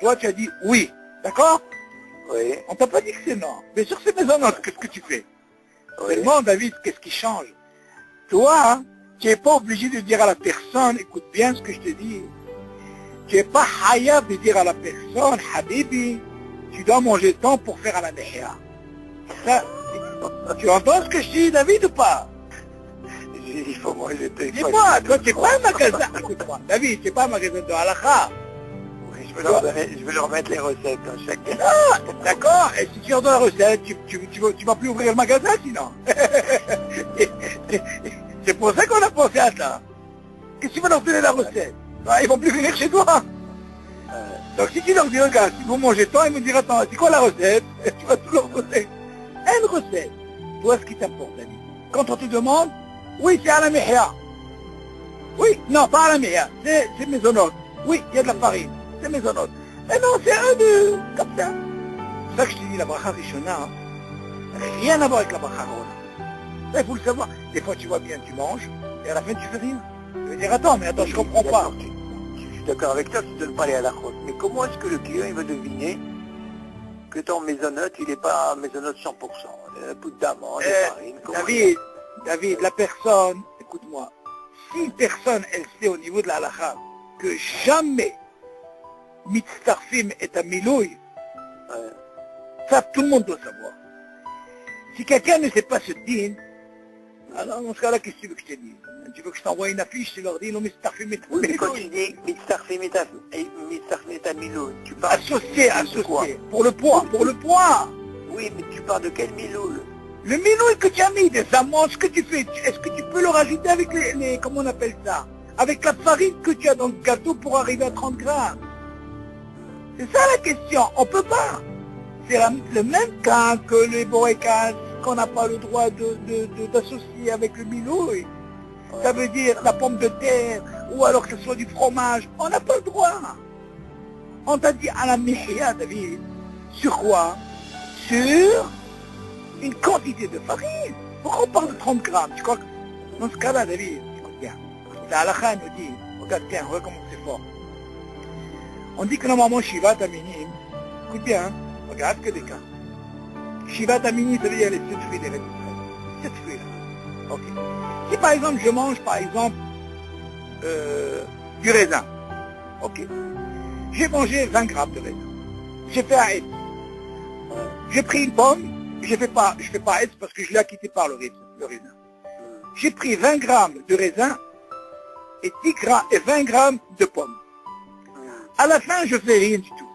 toi tu as dit oui. D'accord? Oui. On t'a pas dit que c'est non. Bien sûr c'est mésonote, qu'est-ce que tu fais? Seulement, David, qu'est-ce qui change? Toi, tu n'es pas obligé de dire à la personne, écoute bien ce que je te dis. Tu n'es pas hayab de dire à la personne, Habibi, tu dois manger tant pour faire à la mihia. Ça, tu entends ce que je dis, David, ou pas? Il faut manger tes... Dis-moi, toi, tu n'es pas un magasin. Écoute-moi, David, tu n'es pas un magasin de halakha. Oui, je vais leur mettre les recettes dans chaque... Ah, d'accord. Et si tu leur donnes la recette, tu vas plus ouvrir le magasin, sinon. C'est pour ça qu'on a pensé à ça. Qu'est-ce que tu vas leur donner la recette? Ils vont plus venir chez toi. Donc si tu leur dis, regarde, si vous mangez tant, ils me diront, attends, c'est quoi la recette? Tu vas tout leur donner. Une recette. Toi, ce qui t'importe, David. Quand on te demande, Oui, c'est à la mihya. Oui, non, pas à la mihya. C'est maisonnote. Oui, il y a de la farine. C'est maisonnote. Mais non, c'est un de... comme ça. C'est pour ça que je te dis la bracha rishona, rien à voir avec la bracha rona. Ça, il faut le savoir. Des fois, tu vois bien, tu manges, et à la fin, tu fais rien. Tu veux dire, attends, mais attends, je comprends pas. Je suis d'accord avec toi, tu ne donnes pas les halachot. Mais comment est-ce que le client, il va deviner que ton maisonnote, il n'est pas maisonnote 100%? Un peu d'amande, de farine. David, la personne, écoute-moi, si une personne, elle sait au niveau de la halacha que jamais mitztarfim est un milouï, ça tout le monde doit savoir. Si quelqu'un ne sait pas ce din, alors dans ce cas-là, qu'est-ce que tu veux que je te dise? Tu veux que je t'envoie une affiche, tu leur dis non mitztarfim est un milouï. Mais quand tu dis mitztarfim est un milouï, tu parles associé, pour le poids. Oui, mais tu parles de quel milouï? Le milouï que tu as mis, des amandes, ce que tu fais, est-ce que tu peux le rajouter avec les comment on appelle ça? Avec la farine que tu as dans le gâteau pour arriver à 30 grammes. C'est ça la question, on peut pas. C'est le même cas que les borékas, qu'on n'a pas le droit d'associer avec le milouï. Ça veut dire la pomme de terre, ou alors que ce soit du fromage, on n'a pas le droit. On t'a dit à la mihya, David, sur quoi? Sur une quantité de farine. Pourquoi on parle de 30 grammes? Tu crois que dans ce cas-là, David, écoute bien, la halakha nous dit, regarde bien, regarde comment c'est fort. On dit que normalement, Shivat Aminim, écoute bien, regarde que des cas. Shivat Aminim, ça veut dire les 7 fruits des rêves. 7 fruits là. Ok. Si par exemple, je mange par exemple du raisin, ok. J'ai mangé 20 grammes de raisin. J'ai fait un etz. J'ai pris une pomme, je fais pas etz parce que je l'ai acquitté par le raisin. J'ai pris 20 grammes de raisin et 20 grammes de pommes. À la fin, je fais rien du tout.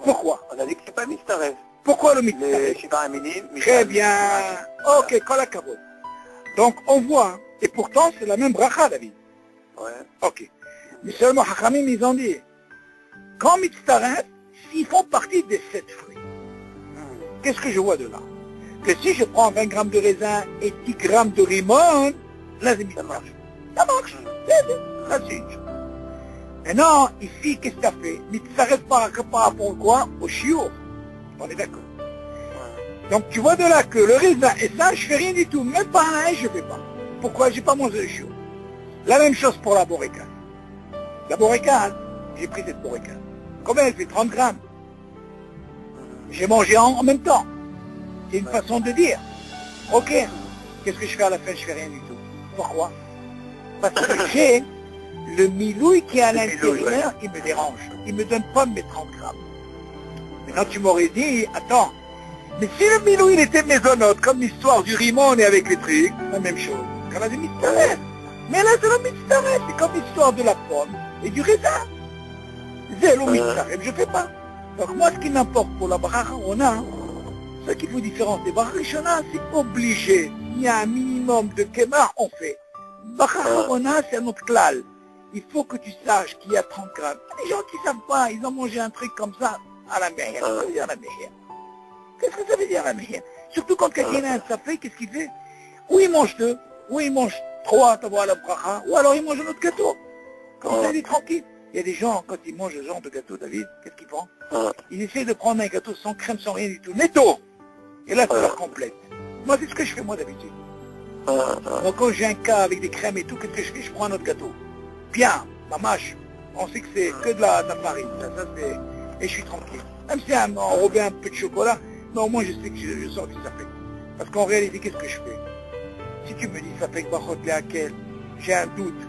Pourquoi? On a dit que c'est pas mitzaref. Pourquoi le mitzaref? Très bien. Ok, kol hakavod. Donc on voit, et pourtant c'est la même bracha, David. Ouais. Ok. Mais seulement Hachamim, ils ont dit, quand mitzaref, s'ils font partie des 7 fruits, qu'est-ce que je vois de là? Que si je prends 20 grammes de raisin et 10 grammes de rimon, là c'est mitzaref. Ça marche. Ça c'est une chose. Maintenant, ici, qu'est-ce que tu as fait? Mitzaref par rapport au quoi? Au shiur. On est d'accord. Donc tu vois de là que le raisin et ça, je fais rien du tout. Même pas un, je fais pas. Pourquoi? J'ai pas mangé le shiur. La même chose pour la boréka. La boréka, j'ai pris cette boréka. Combien elle fait? 30 grammes. J'ai mangé en même temps. C'est une façon de dire. Ok. Qu'est-ce que je fais à la fin? Je fais rien du tout. Pourquoi? Parce que j'ai le milouï qui est à l'intérieur qui me dérange. Il me donne pas mes 30 grammes. Maintenant tu m'aurais dit, attends, mais si le milouï il était maisonnote, comme l'histoire du rimon et avec les trucs, la même chose. Quand c'est mitzaref. Mais là c'est le mitzaref, c'est comme l'histoire de la pomme et du raisin. C'est le mitzaref, je fais pas. Donc moi ce qui m'importe pour la bracha rona, ce qu'il faut différencier, bracha rishona c'est obligé. Il y a un minimum de kemar, on fait. Bracha rona c'est un autre klal. Il faut que tu saches qu'il y a 30 grammes. Les gens qui ne savent pas, ils ont mangé un truc comme ça à la mer. Ça veut dire la mer. Qu'est-ce que ça veut dire la mer? Surtout quand quelqu'un a un safé, qu'est-ce qu'il fait? Ou il mange 2, ou il mange 3, t'as la bracha, ou alors il mange un autre gâteau. Comme ça, il est tranquille. Il y a des gens, quand ils mangent ce genre de gâteau, David, qu'est-ce qu'ils font? Ils essaient de prendre un gâteau sans crème, sans rien du tout. Netto! Et là, ça leur complète. Moi, c'est ce que je fais, moi, d'habitude. Moi, quand j'ai un cas avec des crèmes et tout, qu'est-ce que je fais? Je prends un autre gâteau. Bien, ma mâche, on sait que c'est que de la farine, ça c'est... Et je suis tranquille. Même si on enrobé un peu de chocolat, mais au moins je sais que je sors du safek. Parce qu'en réalité, qu'est-ce que je fais? Si tu me dis safek bachot lehakel, j'ai un doute.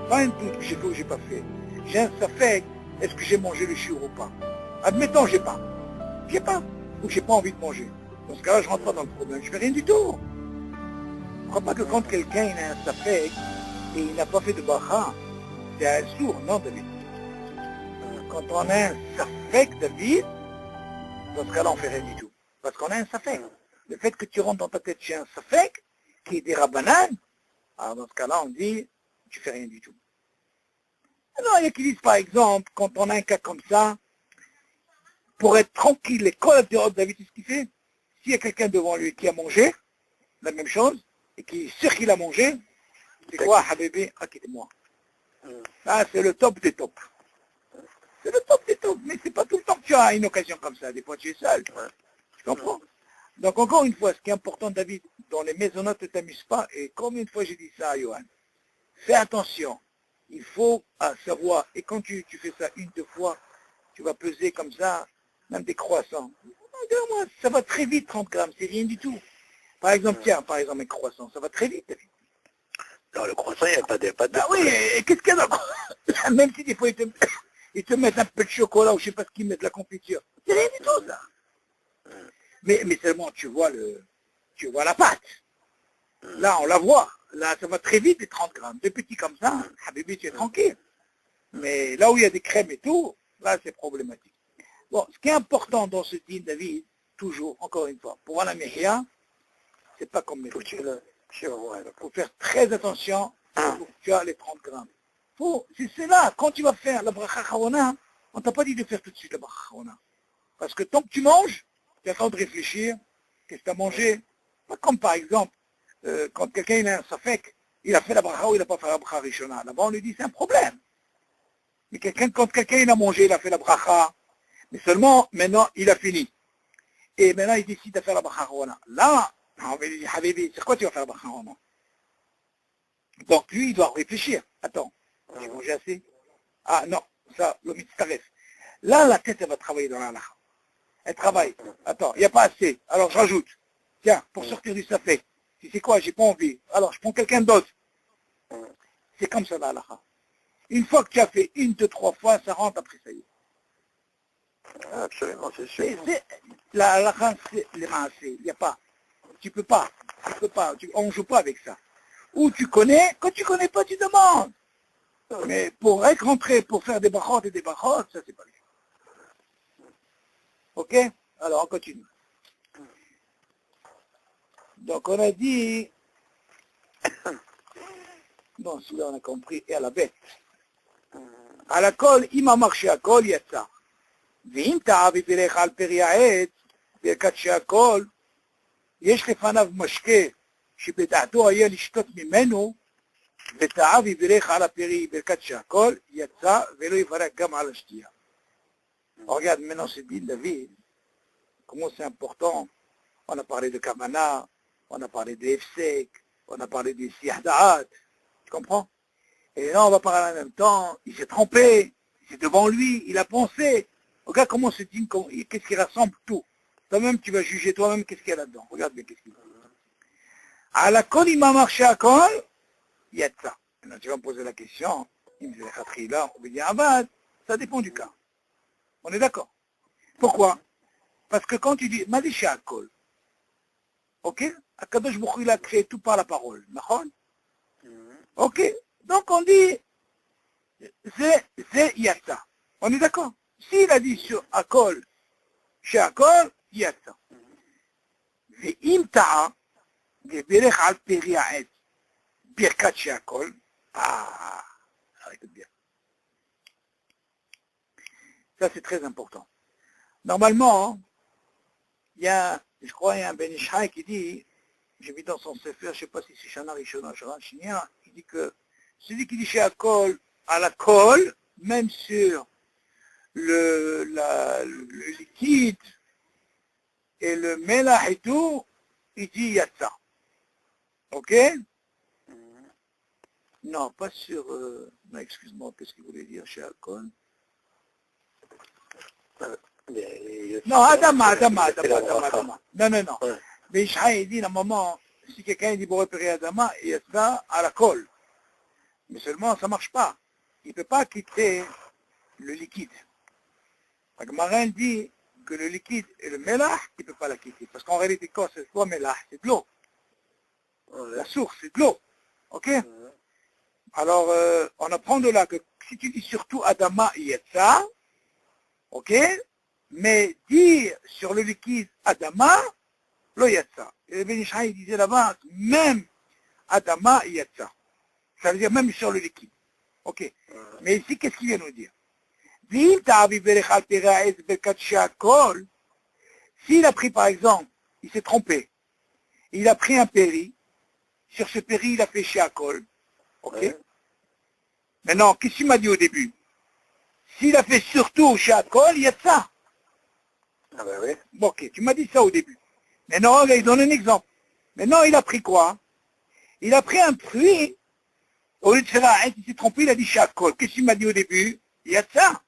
Pas un doute que j'ai fait ou j'ai pas fait. J'ai un safek, est-ce que j'ai mangé le shiur ou pas? Admettons, j'ai pas. J'ai pas. Ou j'ai pas envie de manger. Dans ce cas-là, je rentre pas dans le problème. Je fais rien du tout. Je crois pas que quand quelqu'un a un safek et il n'a pas fait de bracha, c'est un sourd, non, David? Quand on a un safek, David, dans ce cas-là, on fait rien du tout. Parce qu'on a un safek. Le fait que tu rentres dans ta tête chez un safek, qui est des rabbanan, alors dans ce cas-là, on dit, tu fais rien du tout. Alors, il y a qui disent, par exemple, quand on a un cas comme ça, pour être tranquille, les collatéros, David, c'est ce qu'il fait. S'il y a quelqu'un devant lui qui a mangé, la même chose, et qui est sûr qu'il a mangé, c'est quoi, Habibi? Ah, quittez-moi. Ah, c'est le top des tops. C'est le top des tops, mais c'est pas tout le temps que tu as une occasion comme ça. Des fois, tu es seul. Tu comprends? Donc, encore une fois, ce qui est important, David, dans les maisonnettes, ne t'amuse pas. Et combien de fois j'ai dit ça à Johan? Fais attention. Il faut savoir. Et quand tu fais ça une, deux fois, tu vas peser comme ça, même des croissants. Regarde-moi, ça va très vite, 30 grammes. C'est rien du tout. Par exemple, tiens, par exemple, un croissant, ça va très vite, David. Non, le croissant, il n'y a pas de... Ah oui, et qu'est-ce qu'il y a dans le croissant? Même si des fois, ils te mettent un peu de chocolat ou je sais pas ce qu'ils mettent, de la confiture. C'est rien du tout, ça. Mais seulement, tu vois la pâte. Là, on la voit. Là, ça va très vite, les 30 grammes. Des petits comme ça, Habibi, tu es tranquille. Mais là où il y a des crèmes et tout, là, c'est problématique. Bon, ce qui est important dans ce dîner, David, toujours, encore une fois, pour la mihya, c'est pas comme mes il faut faire très attention pour que tu as les 30 grammes. C'est là, quand tu vas faire la bracha khawana, on t'a pas dit de faire tout de suite la bracha khawana. Parce que tant que tu manges, tu as le temps de réfléchir, qu'est-ce que tu as mangé. Pas comme par exemple, quand quelqu'un il a un safek, il a fait la bracha ou il n'a pas fait la bracha rishona. Là-bas on lui dit c'est un problème. Mais quand quelqu'un il a mangé, il a fait la bracha, mais seulement maintenant il a fini. Et maintenant il décide de faire la bracha khawana. Là, on va lui dire, Habibi, c'est quoi tu vas faire la bracha khawana? Donc lui il doit réfléchir. Attends, j'ai mangé assez? Ah non, ça, le mitzaref. Là la tête elle va travailler dans la halakha. Elle travaille. Attends, il n'y a pas assez. Alors je rajoute. Tiens, pour sortir du safek. Si c'est quoi, j'ai pas envie. Alors je prends quelqu'un d'autre. C'est comme ça la halakha. Une fois que tu as fait une, deux, trois fois, ça rentre, après ça y est. Absolument, c'est sûr. La halakha, c'est les maasé. Il n'y a pas. Tu peux pas. On ne joue pas avec ça. Ou tu connais, quand tu connais pas, tu demandes. Mais pour être rentré, pour faire des brachot et des brachot, ça c'est pas bien. Ok? Alors on continue. Donc on a dit, bon celui-là on a compris, et à la bête. À la colle, il m'a marché à colle, il y a ça. ואם טעה ובירך על פרי העץ, ברכת שהכל, יש לפניו משקה שבדעתו היה לשתות ממנו, וטעה ובירך על הפרי ברכת שהכל, יצא ולא יברך גם על השתייה. Regarde maintenant ce dit David, comment c'est important. On a parlé de Kamana, on a parlé de Efsek, on a parlé de Siahdaat, tu comprends? Et là on va parler en même temps, il s'est trompé, c'est devant lui, il a pensé. Regarde comment ce dîme, qu'est-ce qui rassemble tout. Toi-même, tu vas juger toi-même qu'est-ce qu'il y a là-dedans. Regarde bien qu'est-ce qu'il y a. À la colle, il m'a marché à colle, il y a de ça. Maintenant, tu vas me poser la question, il me dit, là, on va dire, ah bah, ça dépend du cas. On est d'accord. Pourquoi? Parce que quand tu dis, m'a dit à colle, ok? Akadosh Baruch Hu, il a créé tout par la parole. D'accord? Ok? Donc on dit, c'est il y a ça. On est d'accord? S'il a dit sur Akol, chez Akol, il y a ça. ואם טעה, ובירך על פרי העץ, ברכת שהכל, arrête bien. Ça c'est très important. Normalement, il y a, je crois, il y a un Ben Ishai qui dit, j'ai vu dans son sefer, je ne sais pas si c'est Shana Rishona, Shana Shinia, il dit que celui qui dit chez Akol, à la colle, même sur le liquide et le mélange et tout, il dit il y a ça. Ok? Non, pas sur... non, excuse-moi, qu'est-ce qu'il voulait dire chez alcool? Non, Adama. Non. Mais Ishaï dit, normalement, si quelqu'un dit pour repérer Adama, il y a ça à la colle. Mais seulement, ça ne marche pas. Il ne peut pas quitter le liquide. La Gemara dit que le liquide et le mélange, il ne peut pas la quitter. Parce qu'en réalité, quand c'est quoi mélange? C'est de l'eau. La source, c'est de l'eau. Ok? Alors, on apprend de là que si tu dis surtout Adama Yetza, ok? Mais dire sur le liquide Adama, lo Yetza. Et le Ben Ishai disait là-bas, même Adama Yetza. Ça veut dire même sur le liquide. Ok? Mais ici, qu'est-ce qu'il vient nous dire? S'il a pris par exemple, il s'est trompé, il a pris un péri, sur ce péri, il a fait Sheakol. Ok. Ouais. Maintenant, qu'est-ce qu'il m'a dit au début? S'il a fait surtout Sheakol, il y a de ça. Ah ben oui. Bon, ok, tu m'as dit ça au début. Maintenant, il donne un exemple. Maintenant, il a pris quoi? Il a pris un fruit, au lieu de faire un, il s'est trompé, il a dit Sheakol. Qu'est-ce qu'il m'a dit au début? Il y a de ça.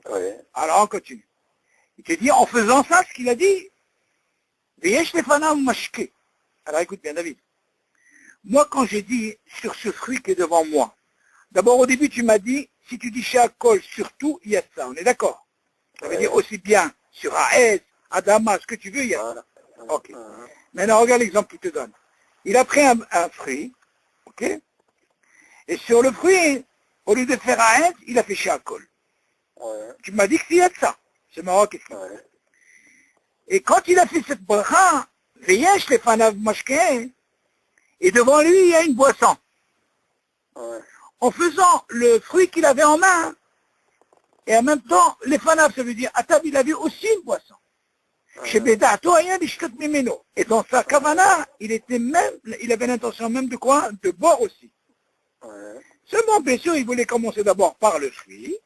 Oui. Alors, on continue. Il te dit, en faisant ça, ce qu'il a dit, Veyesh lefanav mashke. Alors, écoute bien, David. Moi, quand j'ai dit sur ce fruit qui est devant moi, d'abord, au début, tu m'as dit, si tu dis Sheakol, surtout, il y a de ça. On est d'accord? Ça veut dire aussi bien sur Aes, Adama, ce que tu veux, il y a ça. Ok. Maintenant, regarde l'exemple qu'il te donne. Il a pris un fruit, ok? Et sur le fruit, au lieu de faire Aes, il a fait Sheakol. Tu m'as dit qu'il y a de ça. C'est marrant, qu'est-ce qu'il dit. Et quand il a fait cette bracha, Veyesh lefanav mashke, et devant lui, il y a une boisson. En faisant le fruit qu'il avait en main, et en même temps, les fanav, ça veut dire, Atab, il avait aussi une boisson. Chez Bedato, rien d'ishkat mimeno. Et dans sa kavana, il avait l'intention même de quoi? De boire aussi. Seulement, bien sûr, il voulait commencer d'abord par le fruit,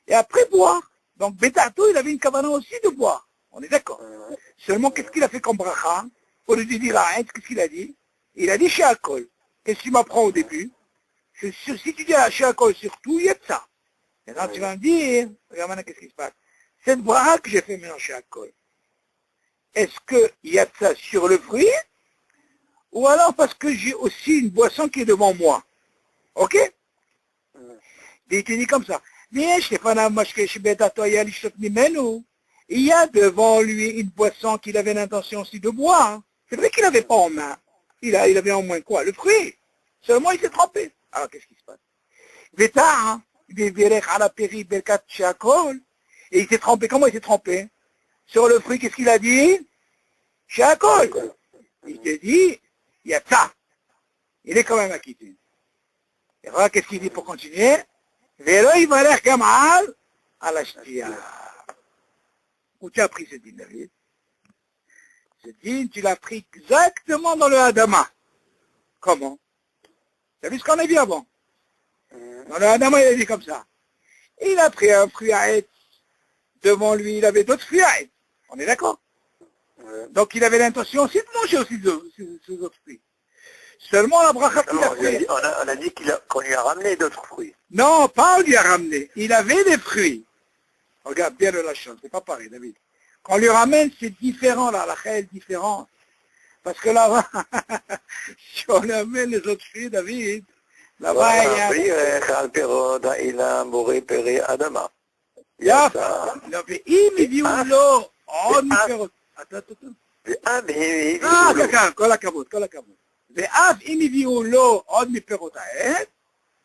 et après boire. Donc, Bedato, il avait une kavana aussi de boire. On est d'accord. Seulement, qu'est-ce qu'il a fait comme bracha? Au lieu de dire qu'est-ce qu'il a dit? Il a dit Sheakol. Qu'est-ce qu'il m'apprend au début? Si tu dis Sheakol surtout, il y a de ça. Maintenant, tu vas me dire, regarde maintenant qu'est-ce qui se passe. Cette bracha que j'ai fait maintenant Sheakol, est-ce qu'il y a de ça sur le fruit? Ou alors parce que j'ai aussi une boisson qui est devant moi? Ok? Il te dit comme ça. Il y a devant lui une boisson qu'il avait l'intention aussi de boire. C'est vrai qu'il n'avait pas en main. Il avait en moins quoi? Le fruit. Seulement il s'est trompé. Alors qu'est-ce qui se passe? Et il s'est trompé. Comment il s'est trompé? Sur le fruit, qu'est-ce qu'il a dit? Sheakol. Il te dit, il y a ça. Il est quand même acquitté. Et voilà qu'est-ce qu'il dit pour continuer? Vélo, il va l'air comme à la shtia. Où tu as pris ce din, David? Ce din, tu l'as pris exactement dans le Adama. Comment? Tu as vu ce qu'on a dit avant? Dans le Adama, il a dit comme ça. Il a pris un fruit à être. Devant lui, il avait d'autres fruits à être. On est d'accord? Donc il avait l'intention aussi de manger aussi ces autres fruits. Seulement la bracha qu'il a fait. On a dit qu'on lui a ramené d'autres fruits. Non, pas on lui a ramené. Il avait des fruits. Regarde bien le lachon, c'est pas pareil, David. Quand on lui ramène, c'est différent, là, la chaîne est différente. Parce que là-bas, si on amène les autres fruits, David, là-bas, il y a... ואם הביאו לו עוד מפירות, כל הכבוד, ואף אם הביאו לו עוד מפירות העץ,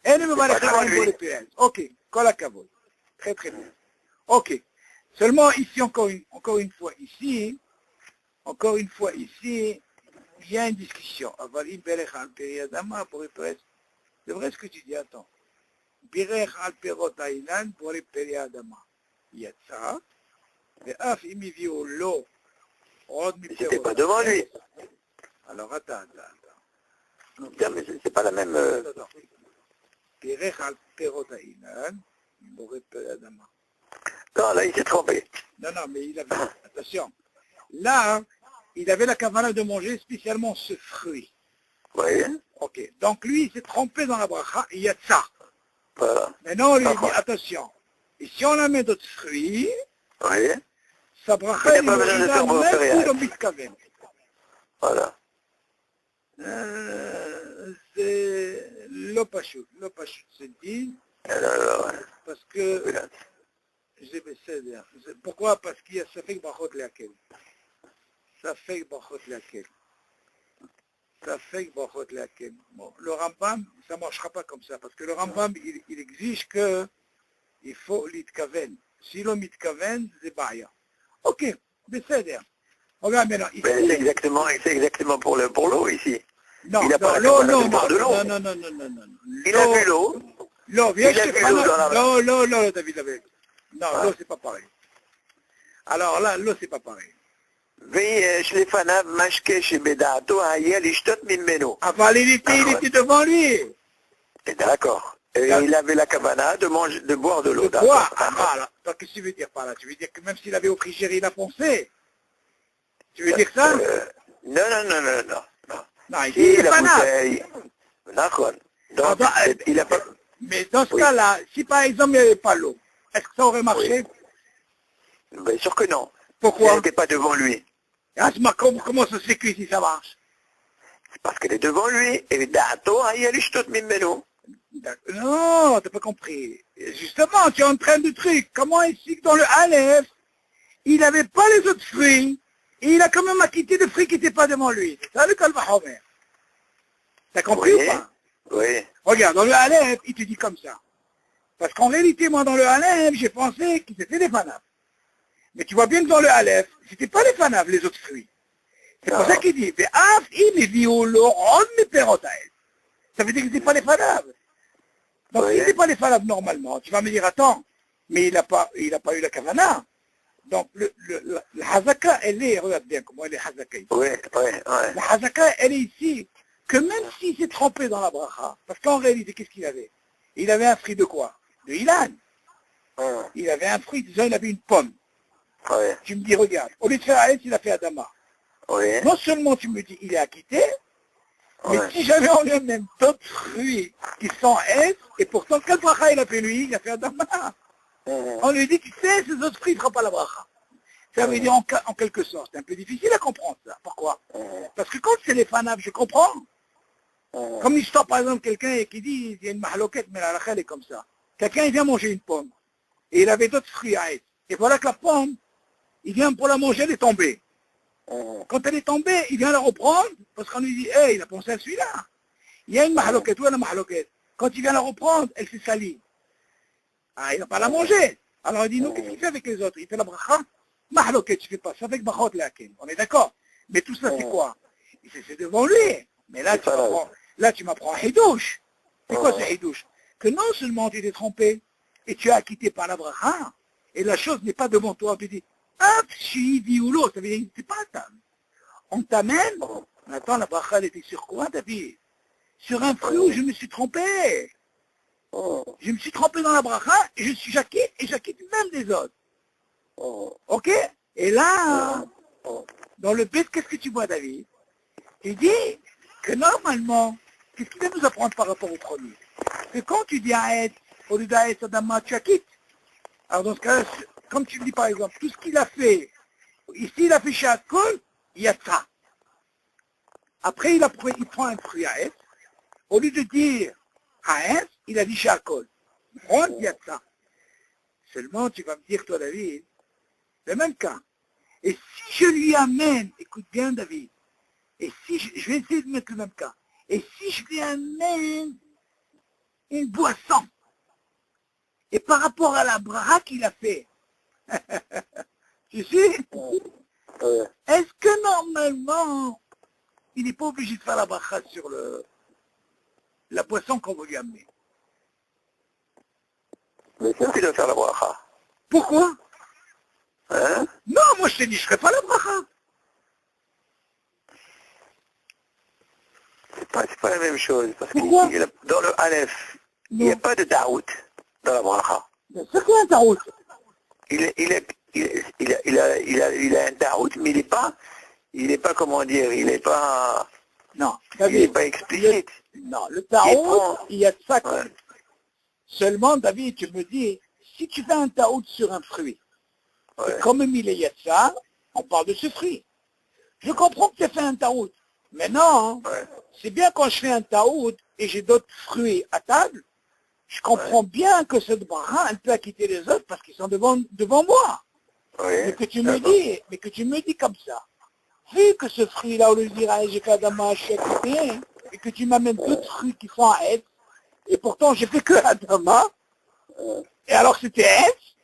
אין מברך עליהם בו לפרץ. אוקיי, כל הכבוד. très très bien. Ok. Seulement ici, encore une fois ici, il y a une discussion. C'est vrai ce que tu dis, attends. בירך על פירות האילן פורי פרי האדמה. יצא, ואף אם הביאו לו עוד מפירות... C'était pas devant lui. Alors attends. Non, mais c'est pas la même... בירך על פירות האילן פורי פרי האדמה. Non, là il s'est trompé. Non, mais il avait... Attention. Là, il avait la kavana de manger spécialement ce fruit. Oui. Ok. Donc lui, il s'est trompé dans la bracha, il y a ça. Voilà. Maintenant, on lui dit, attention, et si on amène d'autres fruits, oui. sa bracha, il a même plus de mitkaven. Voilà. C'est l'opachut, c'est dit, parce que, pourquoi? Parce qu'il y a Safek Bachot Leakel. Bon, le Rambam, ça ne marchera pas comme ça, parce que le Rambam, il exige qu'il faut l'itkaven. Si l'on mitkaven, c'est baya. Ok, c'est regarde maintenant. Ici, mais c'est exactement pour l'eau ici. Non, il n'a pas l'eau, de boire de l'eau. Non. Il a vu l'eau. L'eau, viens, je te prends. L'eau, David, avec. Non, Ah. L'eau, c'est pas pareil. Alors là, l'eau, c'est pas pareil. ויש לפניו משקה שבדעתו היה לשתות ממנו. אבל il était devant lui. D'accord. Et il avait la kavana de boire de l'eau. De boire. Alors, qu'est-ce que tu veux dire par là? Tu veux dire que même s'il avait au frigérie, il a foncé? Tu veux dire ça? Non. Non, il dit la fanat. bouteille. D'accord. Donc, il a pas... Mais dans ce cas-là, si par exemple il n'y avait pas l'eau, est-ce que ça aurait marché? Bien sûr que non. Pourquoi? Elle n'était pas devant lui. Asma, comment ça se fait que si ça marche? C'est parce qu'elle est devant lui. Et dato, il y a l'ishtot mimeno. Non, t'as pas compris. Justement, tu es en train de truc. Comment ici que dans le Aleph, il n'avait pas les autres fruits, et il a quand même acquitté le fruit qui n'était pas devant lui. C'est ça le Kalva Homer. T'as compris ou pas? Oui. Regarde, dans le Aleph, il te dit comme ça. Parce qu'en réalité, moi, dans le Aleph, j'ai pensé qu'il c'était des fanaves. Mais tu vois bien que dans le Aleph, c'était pas les fanaves, les autres fruits. C'est pour ça qu'il dit, ça veut dire que c'était pas les fanaves. Donc, si c'est pas les fanaves normalement, tu vas me dire, attends, mais il n'a pas eu la kavana. Donc, le hazaka, elle est, regarde bien comment elle est hazaka ici. Oui. La hazaka, elle est ici, que même s'il s'est trempé dans la bracha, parce qu'en réalité, qu'est-ce qu'il avait? Il avait un fruit de quoi? De Ilan. Il avait un fruit, disons, il avait une pomme. Tu me dis, regarde, au lieu de faire Aïs, il a fait Adama. Non seulement tu me dis, il est acquitté, mais si jamais on lui amène d'autres fruits qui sont Aïs, et pourtant, quel bracha il a fait lui? Il a fait Adama. On lui dit, tu sais, ces autres fruits ne feront pas la bracha. Ça veut dire, en quelque sorte, c'est un peu difficile à comprendre ça. Pourquoi? Parce que quand c'est les fanaves, je comprends. Comme l'histoire, par exemple, quelqu'un qui dit, il y a une mahloquette, mais la rachel est comme ça. Quelqu'un, il vient manger une pomme. Et il avait d'autres fruits à être. Et voilà que la pomme, il vient pour la manger, elle est tombée. Quand elle est tombée, il vient la reprendre, parce qu'on lui dit, hey, il a pensé à celui-là. Il y a une mahloquette, où est la mahloquette? Quand il vient la reprendre, elle s'est salie. Ah, il ne va pas la manger. Alors il dit, non, qu'est-ce qu'il fait avec les autres? Il fait la bracha. Mahloquette, tu ne fais pas ça avec brachot lakin. On est d'accord? Mais tout ça, c'est quoi? C'est devant lui. Mais là, tu m'apprends un hidouche. C'est quoi ce hidouche? Que non seulement tu t'es trompé, et tu as acquitté par la bracha, et la chose n'est pas devant toi, tu dis, ah, vioulo, ça veut dire, c'est pas ça. On t'amène, attends, la bracha, elle était sur quoi, David? Sur un fruit où je me suis trompé. Je me suis trompé dans la bracha, et j'acquitte même les autres. Ok? Et là, dans le bête, qu'est-ce que tu vois, David? Il dit que normalement, qu'est-ce qu'il va nous apprendre par rapport au premier? Que quand tu dis Aed, au lieu d'Aed Adama, tu acquittes. Alors dans ce cas-là, comme tu me dis par exemple, tout ce qu'il a fait, ici il a fait chez Akol, il y a ça. Après il prend un fruit Aed, au lieu de dire Aed, il a dit chez Akol. Il y a ça. Seulement tu vas me dire, toi David, le même cas. Et si je lui amène, écoute bien David, et si je vais essayer de mettre le même cas, et si je lui amène une boisson, et par rapport à la bracha qu'il a fait, tu sais, est-ce que normalement, il n'est pas obligé de faire la bracha sur la boisson qu'on va lui amener? Mais c'est qu'il doit faire la bracha. Pourquoi? Hein? Non, moi je t'ai dit, je ne ferai pas la bracha. C'est pas la même chose, parce Pourquoi? que dans le Aleph, il n'y a pas de daout dans la bracha. C'est quoi un tarout? Il a un daout, mais il n'est pas, comment dire, il n'est pas explicite. Non, le tarout, il y a ça. Seulement, David, tu me dis, si tu fais un taout sur un fruit, et comme il y a ça, on parle de ce fruit. Je comprends que tu as fait un taout. Mais non, c'est bien quand je fais un taout et j'ai d'autres fruits à table, je comprends bien que cette bracha, elle peut acquitter les autres parce qu'ils sont devant moi. Mais que tu me dis comme ça, vu que ce fruit-là, au lieu de dire, j'ai fait Adama, je suis acquitté, et que tu m'amènes d'autres fruits qui sont à Etz, et pourtant j'ai fait que Adama, et alors c'était Etz,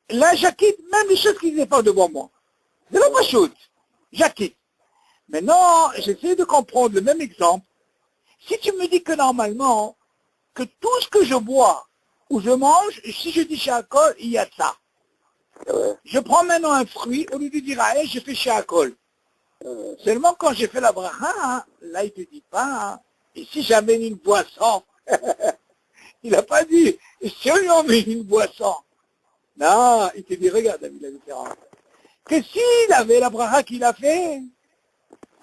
là j'acquitte même les choses qui n'étaient pas devant moi. C'est la même chose, j'acquitte. Maintenant, j'essaie de comprendre le même exemple. Si tu me dis que normalement, que tout ce que je bois ou je mange, si je dis Shakol, il y a ça. Je prends maintenant un fruit, au lieu de dire je fais Shakol. Seulement quand j'ai fait la bracha, hein, là il te dit pas, hein, et si j'amène une boisson, il n'a pas dit, et si on lui emmène une boisson, non, il te dit, regarde, David, la différence. Que s'il avait la bracha qu'il a fait,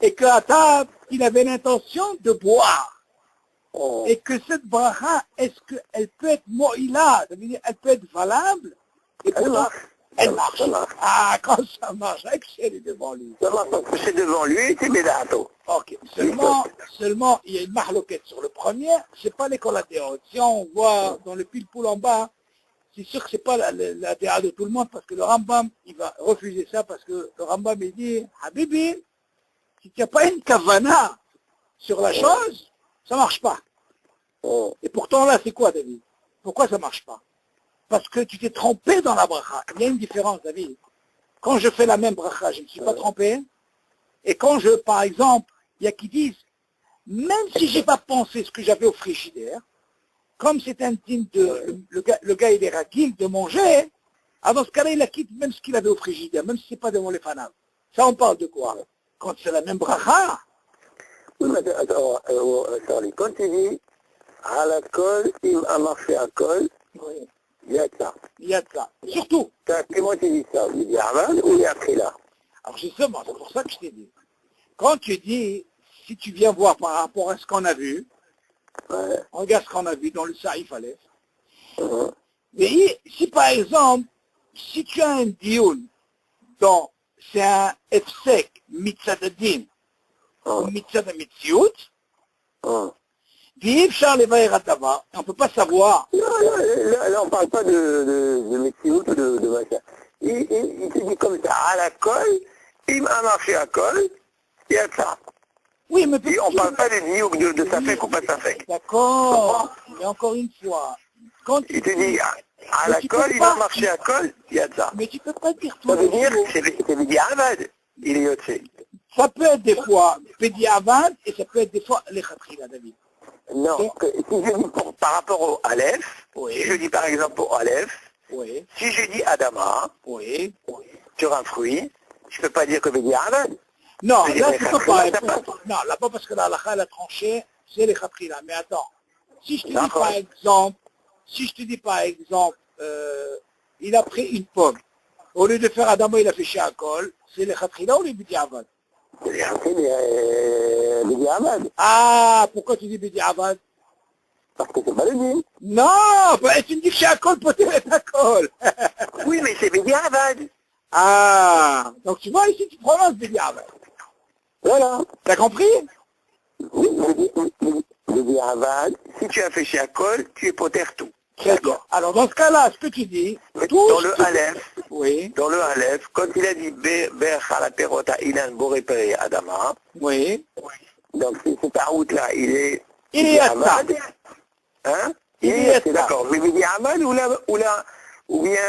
et qu'à table, il avait l'intention de boire, et que cette bracha, est-ce qu'elle peut être moïla, ça veut dire, elle peut être valable, et pourtant, elle marche. Ah, quand ça marche, avec c'est devant lui. Ça marche parce que c'est devant lui, c'est Bédato. Ok, seulement, il y a une mahloquette sur le premier, c'est pas l'école latérale. Si on voit dans le pile-poule en bas, c'est sûr que c'est pas la théâtre de tout le monde, parce que le Rambam, il va refuser ça, parce que le Rambam, il dit, Habibi, si tu n'as pas une kavana sur la chose, ça marche pas. Et pourtant là, c'est quoi, David? Pourquoi ça marche pas? Parce que tu t'es trompé dans la bracha. Il y a une différence, David. Quand je fais la même bracha, je ne me suis pas trompé. Et quand par exemple, il y a qui disent, même si j'ai pas pensé ce que j'avais au frigidaire, comme c'est intime le gars il est ragil de manger, alors dans ce cas-là, il a quitté même ce qu'il avait au frigidaire, même si c'est pas devant les fanats. Ça, on parle de quoi? Quand c'est la même bracha. Oui, mais attends, quand tu dis, à la colle, il a marché à colle, Oui. il y a ça. Il y a de ça. Surtout. Comment tu dis ça? Il y a avant ou il y a après là? Alors justement, c'est pour ça que je t'ai dit. Quand tu dis, si tu viens voir par rapport à ce qu'on a vu, regarde ce qu'on a vu dans le Saïf Aleph. Mais si par exemple, si tu as un dioun, dont c'est un efsek mitzadadin, ou mitzad mitziout, dit Ifshar levaer adava, on ne peut pas savoir. Là, on ne parle pas de médecine ou de machin. Il te dit comme ça, à la colle, il m'a marché à colle, il y a ça. Oui, mais on ne parle pas de diouk, de safek ou pas safek. D'accord, mais encore une fois, quand il te dit, à la colle, il a marché à colle, il y a ça. Mais tu ne peux pas dire tout. Ça veut dire que c'est Bédi Avad, il est yotsé. Ça peut être des fois Bédi Avad et ça peut être des fois les Khatrila, David. Non, si je dis par rapport au Aleph, si je dis par exemple au Aleph, si je dis Adama, sur un fruit, je ne peux pas dire que Bédi Avad. Non, là, tu ne peux pas. Non, là-bas, parce que la halakha, elle a tranché, c'est les Khatrila. Mais attends, si je te dis par exemple, il a pris une pomme, au lieu de faire Adama, il a fait Shakol, c'est les Khatrila ou les Bédi Avad? Bédi Avad. Ah, pourquoi tu dis Bédi Avad? Parce que c'est pas le din. Non, tu me dis que Shakol, peut-être Shakol. Oui, mais c'est Bédi Avad. Ah, donc tu vois, ici tu prononces Bédi Avad. Voilà. T'as compris? Oui, Bédi Avad, si tu as fait Shakol, tu es poter tout. D'accord. Alors dans ce cas-là, ce que tu dis, dans le Aleph, dans le Aleph, quand il a dit Ber Halaperota Ilan Borepere Adama, donc cette route-là, il est Ahmad, hein? C'est d'accord. Mais Bédi Ahmad ou bien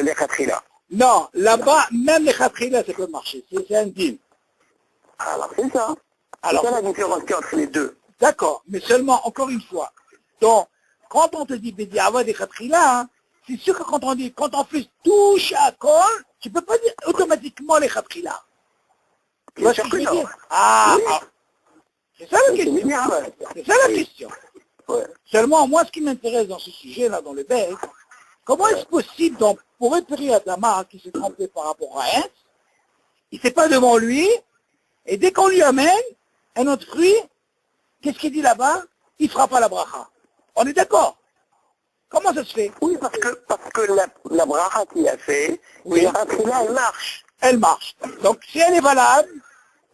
les Khatrila? Non, là-bas, même les Khatrila, ça peut marcher. C'est un din. Alors c'est ça. C'est ça la différence entre les deux. D'accord, mais seulement, encore une fois, donc, quand on te dit Bédi Avad et Khatrila, hein, c'est sûr que quand on fait tout Shakol, tu ne peux pas dire automatiquement les Khatrila. Tu vois ce que je veux dire? Ah, c'est ça la question. C'est ça la question. Seulement, moi, ce qui m'intéresse dans ce sujet-là, dans le bec, comment est-ce possible, donc, pour repérer Adama qui s'est trompé par rapport à un, il ne sait pas devant lui, et dès qu'on lui amène un autre fruit, qu'est-ce qu'il dit là-bas? Il ne fera pas la bracha. On est d'accord? Comment ça se fait? Oui, parce que la bracha qu'il a fait, la khatrila, elle marche. Elle marche. Donc, si elle est valable,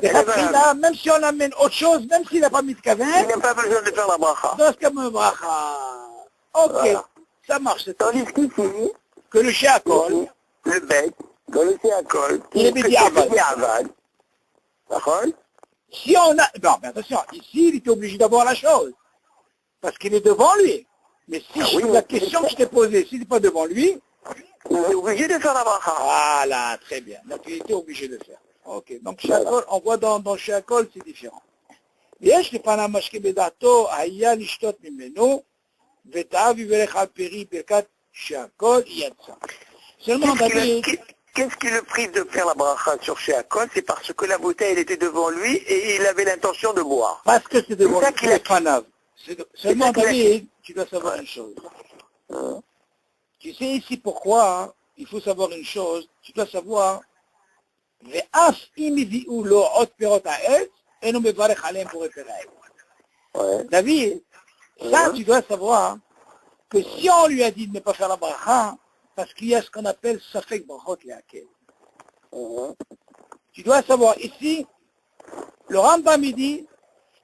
là, même si on amène autre chose, même s'il n'a pas mis de kavin, il n'a pas besoin de faire la bracha. dans ce cas, bracha. Ok, ça marche. Tandis qu'ici, que le Shakol, le bec, dans le Shakol, il est Bédi Avad. D'accord? Si on a... Non, mais attention, ici, il était obligé d'avoir la chose. Parce qu'il est devant lui. Mais si la question que je t'ai posée, s'il n'est pas devant lui... Il est obligé de faire la bracha. Voilà, très bien. Donc, il était obligé de faire. Ok, donc Shakol, on voit dans Shakol, c'est différent. יש לפניו משקה בדעתו, היה לשתות ממנו, וטעה ויברך על פרי ברכת שהכל יצא. Seulement, David... qu'est-ce qui le prive de faire la bracha sur Sheakol? C'est parce que la bouteille elle était devant lui et il avait l'intention de boire. Parce que c'est devant lui, c'est fanav. Seulement, David, tu dois savoir une chose. Tu sais ici pourquoi il faut savoir une chose. Tu dois savoir David, ça tu dois savoir que si on lui a dit de ne pas faire la bracha, parce qu'il y a ce qu'on appelle safek brachot leakel. Tu dois savoir ici, le Rambam il dit,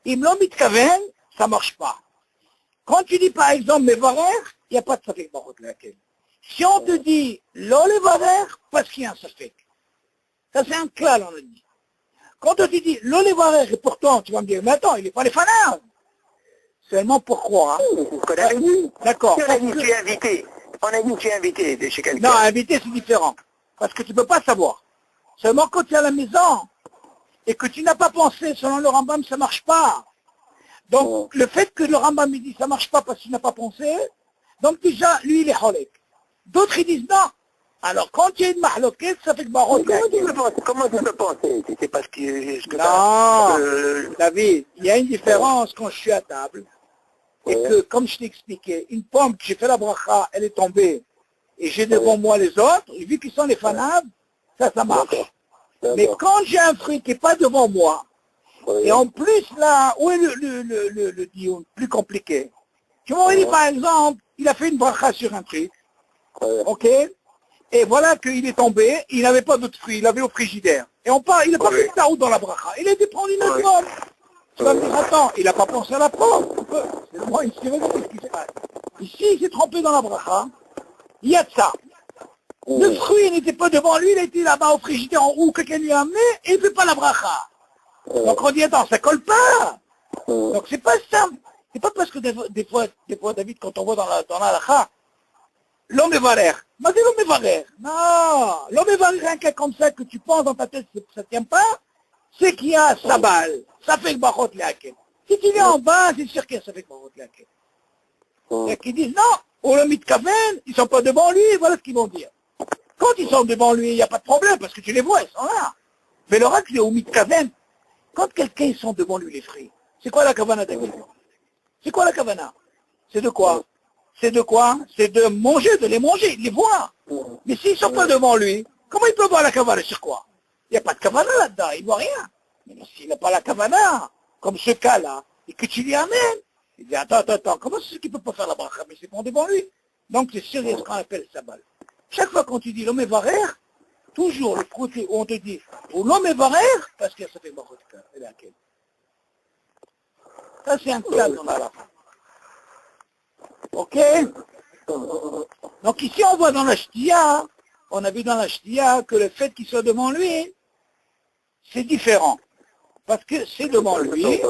im lo mitkaven, ça marche pas. Quand tu dis par exemple mevarer, il n'y a pas de safek brachot leakel. Si on te dit lo levarer, parce qu'il y a un safek. Ça c'est un clal, on a dit. Quand on te dit lo levarer, et pourtant tu vas me dire, mais attends, il n'est pas les fanards. Seulement pourquoi D'accord. On a dit tu es invité. On a dit tu es invité de chez quelqu'un. Non, invité c'est différent. Parce que tu ne peux pas savoir. Seulement quand tu es à la maison et que tu n'as pas pensé, selon le Rambam, ça ne marche pas. Donc le fait que le Rambam il dit ça ne marche pas parce qu'il n'a pas pensé, donc déjà lui il est holek. D'autres ils disent non. Alors quand il y a une mahloquette, ça fait que barot. Comment tu peux penser? C'est parce que... Non, David, il y a une différence quand je suis à table. Et que, comme je t'ai expliqué, une pomme que j'ai fait la bracha, elle est tombée, et j'ai devant moi les autres, et vu qu'ils sont les fanables, ça marche. Mais quand j'ai un fruit qui n'est pas devant moi, et en plus là, où est le dion plus compliqué? Tu m'aurais dit par exemple, il a fait une bracha sur un truc, ok? Et voilà qu'il est tombé, il n'avait pas d'autres fruits, il avait au frigidaire. Et il n'a pas fait de tarout dans la bracha, il a dû prendre une autre pomme. Tu vas me dire, attends, il n'a pas pensé à la pomme. C'est le moins ici, regarde ce qui se passe. Ici, il s'est trompé dans la bracha. Il y a de ça. Le fruit n'était pas devant lui, il était là-bas au frigidaire en haut, quelqu'un lui a amené, et il ne fait pas la bracha. Donc on dit, attends, ça colle pas. Donc c'est pas simple. C'est pas parce que des fois, David, quand on voit dans la halakha, l'homme est valère. Mais c'est l'homme est valère. Non, l'homme est valère, un cas comme ça que tu penses dans ta tête, ça ne tient pas, c'est qu'il y a sa balle. Ça fait que barot leakel. Si tu viens en bas, c'est sûr qu'il y a ça fait que barot leakel. Et qu'ils disent non, au le mitkaven, ils sont pas devant lui, voilà ce qu'ils vont dire. Quand ils sont devant lui, il n'y a pas de problème, parce que tu les vois, ils sont là. Mais le reste, au mitkaven, quand quelqu'un, ils sont devant lui, les fruits, c'est quoi la kavana David? C'est quoi la kavana? C'est de quoi? C'est de quoi? C'est de manger, de les manger, il les voit. Mais s'ils ne sont pas devant lui, comment il peut voir la kavana sur quoi? Il n'y a pas de kavana là-dedans, il ne voit rien. Mais s'il n'a pas la kavana, comme ce cas-là, et que tu lui amènes, il dit, attends, comment c'est qu'il ne peut pas faire la bracha? Mais c'est bon devant lui. Donc c'est sûr, il y a ce qu'on appelle sabal. Chaque fois qu'on tu dis l'homme est varer, toujours le côté où on te dit, ou l'homme est varer, parce que ça fait bracha de laquelle. Ça c'est un cas dans la fin. Ok? Donc ici on voit dans la shtia, on a vu dans la shtia que le fait qu'il soit devant lui, c'est différent. Parce que c'est devant lui,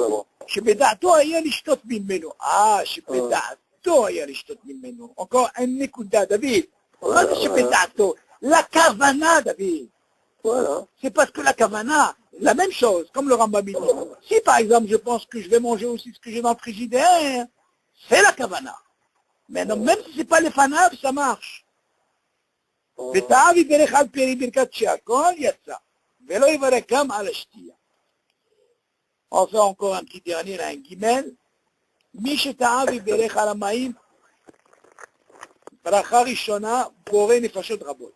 encore un nekuda, David. La kavana, David. Voilà. C'est parce que la kavana, la même chose, comme le Rambam dit. Si par exemple je pense que je vais manger aussi ce que j'ai dans le frigidaire, c'est la kavana. Mais non, même si ce n'est pas les fanav, ça marche. On fait encore un petit dernier, là, un guimel. Misheta'av iberech al ha'mayim, bracha rishona, boré nefashot rabot.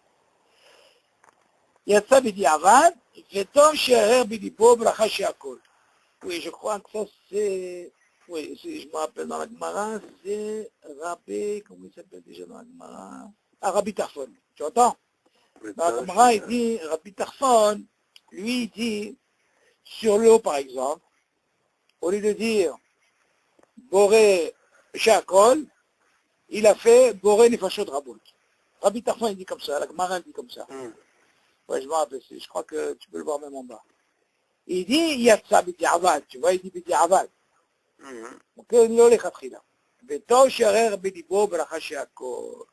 Yatsa b'di'avad, v'tov she'arer b'dibo, bracha she'akol. Oui, je crois que ça c'est... Oui, je me rappelle dans la Gemara, c'est Rabbi, comment il s'appelle déjà dans la Gemara? Ah, Rabbi Tarfon, tu entends? Dans la Gemara, il dit, Rabbi Tarfon, lui, il dit, sur l'eau par exemple, au lieu de dire Boré She'akol, il a fait Boré Nefashot Rabot. Rabbi Tarfon, il dit comme ça, la Gemara dit comme ça. Ouais, je me rappelle, je crois que tu peux le voir même en bas. Il dit Yatsa b'di'avad, tu vois, il dit b'di'avad. Ok, il n'y a pas de V'tov she'arer b'dibo bracha she'akol.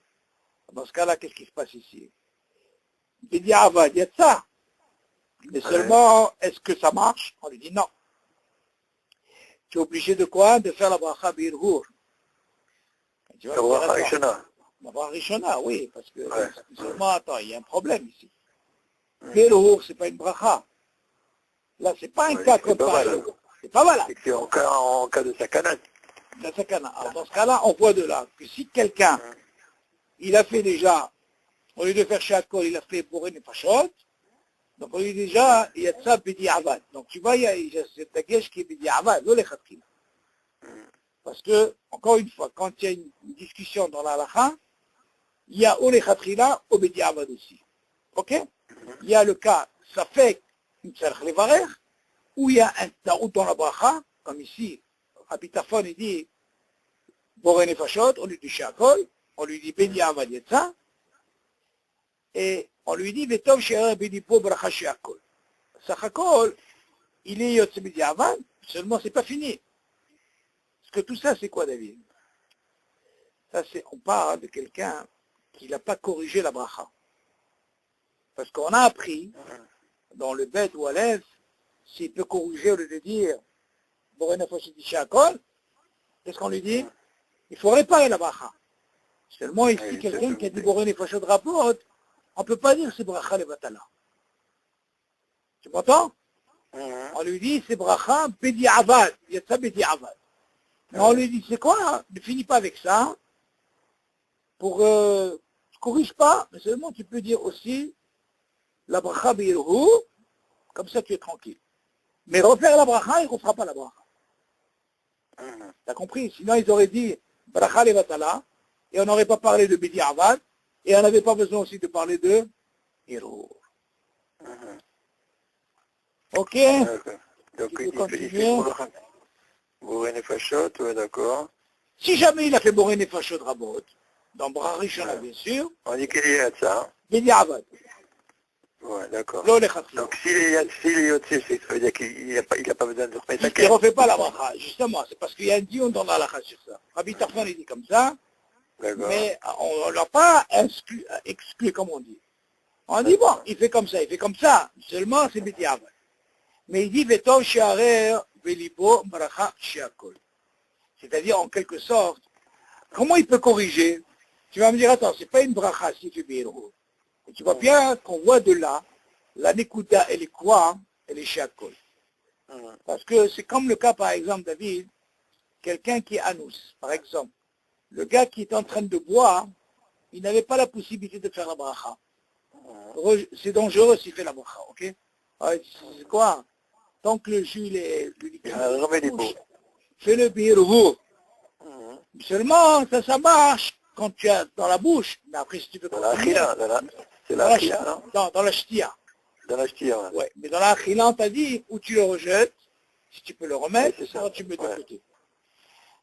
Dans ce cas-là, qu'est-ce qui se passe ici? B'di'avad, Yatsa. Mais seulement, est-ce que ça marche? On lui dit non. Tu es obligé de quoi? De faire la bracha b'irhur. Tu vois, la bracha rishona. La bracha rishona, oui, parce que seulement, attends, il y a un problème ici. Bélour, c'est pas une bracha. Là, c'est pas un cas comme ça. C'est pas valable. C'est en cas de sakana. Alors, dans ce cas-là, on voit de là que si quelqu'un, il a fait déjà, au lieu de faire shakol, il a fait bourré et pachot, donc on lui dit déjà, il y a ça bidi avad. Donc tu vois, il y a cette dagesh qui est bidi avad, non les khatkhila. Parce que, encore une fois, quand il y a une discussion dans la halakha, il y a ou les khatkhila ou bidi avad aussi. Ok? Il y a le cas, ça fait une tzarech levarer, où il y a un taout dans la bracha, comme ici, Rabbi Tarfon, il dit, Boré Nefashot, on lui dit Shakol, on lui dit Bedi Avad Yetza, et on lui dit Betov Sherer Bedipo Bracha Shakol. Sachakol, il est Yotze Bedi Avad, seulement c'est pas fini. Parce que tout ça, c'est quoi, David? Ça, c'est, on parle de quelqu'un qui n'a pas corrigé la bracha. Parce qu'on a appris, dans le Bet ou Aleph, s'il peut corriger au lieu de dire Boré Nefashot Shakol, qu'est-ce qu'on lui dit? Il faut réparer la bracha. Seulement ici, quelqu'un qui a dit Boré Nefashot Rapot, on ne peut pas dire c'est bracha levatala. Tu m'entends? On lui dit c'est bracha bedi avad. Il y a ça bedi avad. Mais on lui dit c'est quoi? Ne finis pas avec ça. Pour ne corrige pas, mais seulement tu peux dire aussi la bracha beirhu, comme ça tu es tranquille. Mais refaire la bracha, il ne refera pas la bracha. T'as compris? Sinon ils auraient dit bracha levatala, et on n'aurait pas parlé de bedi avad, et on n'avait pas besoin aussi de parler de héros. Ok? Donc il fait Boré Nefashot, ouais, d'accord. Si jamais il a fait Boré Nefashot Rabot, dans Brarishon, bien sûr, on dit qu'il y a ça. bedi avad. Ouais, d'accord. Donc s'il est Yotze, ça veut dire qu'il n'a pas besoin de remettre sa il ne refait pas la bracha, justement, c'est parce qu'il y a un dion dans la halakha sur ça. Rabbi Tarfon, il dit comme ça, mais on ne l'a pas exclu, comme on dit. On dit, bon, il fait comme ça, seulement c'est bedi avad. Mais il dit, Vetov she'arer velibo bracha she'akol. C'est-à-dire, en quelque sorte, comment il peut corriger? Tu vas me dire, attends, c'est pas une bracha si tu fais béro. Et tu vois bien qu'on voit de là, la nekuda, elle est quoi? Elle est she'akol. Parce que c'est comme le cas, par exemple, David, quelqu'un qui est anus, par exemple. Le gars qui est en train de boire, il n'avait pas la possibilité de faire la bracha. C'est dangereux s'il fait la bracha, ok? C'est quoi? Tant que le jus, le liquide, fais le birou. Seulement, ça marche quand tu as dans la bouche. Mais après, si tu peux continuer. C'est la chila, non? Non, dans la ch'tia. Dans la ch'tia, ouais. Mais dans la chila, on t'a dit, où tu le rejettes, si tu peux le remettre, c'est ça, tu mets de côté.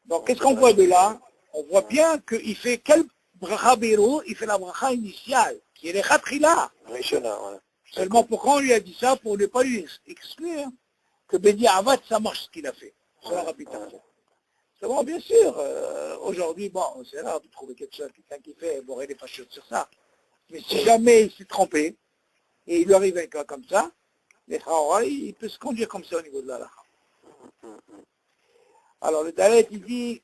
Donc, qu'est-ce qu'on voit de là? On voit bien qu'il fait quel bracha birou? Il fait la bracha initiale, qui est les khatkhila. Seulement, pourquoi on lui a dit ça? Pour ne pas lui exclure que Bedi Avad, ça marche ce qu'il a fait. Selon Rabbi Tarfon. C'est bon, bien sûr, aujourd'hui, bon, c'est rare de trouver quelqu'un qui fait Boré Nefashot sur ça. Mais si jamais il s'est trompé, et il lui arrive un cas comme ça, les Chahora, il peut se conduire comme ça au niveau de la halakha. Alors le Dalet, il dit,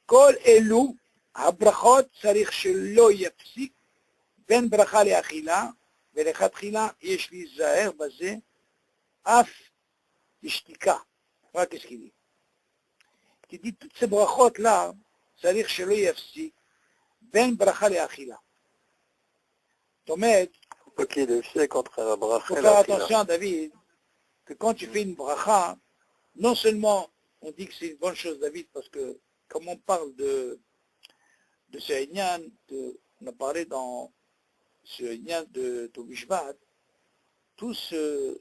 Kol elu, habrachot, sarich shelo yapsik, ben bracha le'achila, ve'lechatchila, yesh li zaher baze, af ishtika. Voilà qu'est-ce qu'il dit. Il dit, toutes ces brachot là, sarich shelo yapsik, ben bracha le'achila. Tomet, il faut faire attention, David, que quand tu fais une bracha, non seulement on dit que c'est une bonne chose, David, parce que comme on parle de ce Inyan, on a parlé dans ce Inyan de Tobishvat, tout ce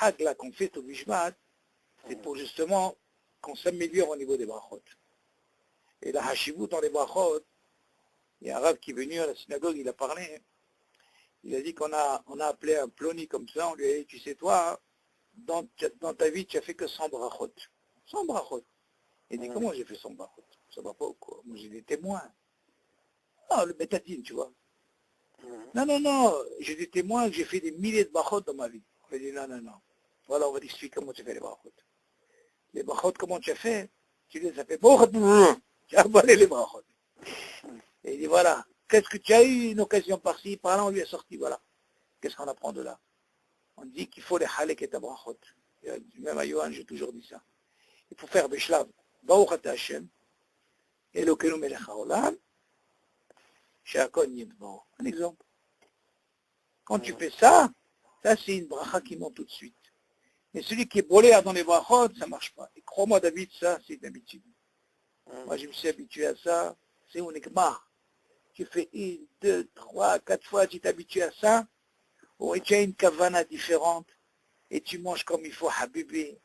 hag-là qu'on fait Tobishvat, c'est pour justement qu'on s'améliore au niveau des brachot. Et la hashivut dans les brachot, il y a un arabe qui est venu à la synagogue, il a parlé, il a dit qu'on a appelé un ploni comme ça, on lui a dit, tu sais toi, dans ta vie, tu as fait que 100 brachot. 100 brachot. Il dit, comment j'ai fait 100 brachot? Ça va pas ou quoi? Moi j'ai des témoins. Non, le bétadine, tu vois. Non, j'ai des témoins que j'ai fait des milliers de brachot dans ma vie. On lui dit, non. Voilà, on va t'expliquer comment tu fais les brachot. Les brachot, comment tu as fait? Tu les as fait, tu as avalé les brachot. Et il dit, voilà. Qu'est-ce que tu as eu une occasion par-ci, par-là, on lui a sorti, voilà. Qu'est-ce qu'on apprend de là? On dit qu'il faut les halek et abrachot. Même à Yohan, j'ai toujours dit ça. Il faut faire Beshlav, Baruch Ata Hashem, Elokeinu melech haolam, she'akol yibbo. Un exemple. Quand tu fais ça, ça c'est une bracha qui monte tout de suite. Mais celui qui est brûlé dans les brachot, ça ne marche pas. Et crois-moi David, ça c'est une habitude. Moi je me suis habitué à ça, c'est un ekmar. Tu fais 1, 2, 3, 4 fois, tu t'habitues à ça, ou tu as une kavana différente, et tu manges comme il faut, habibi.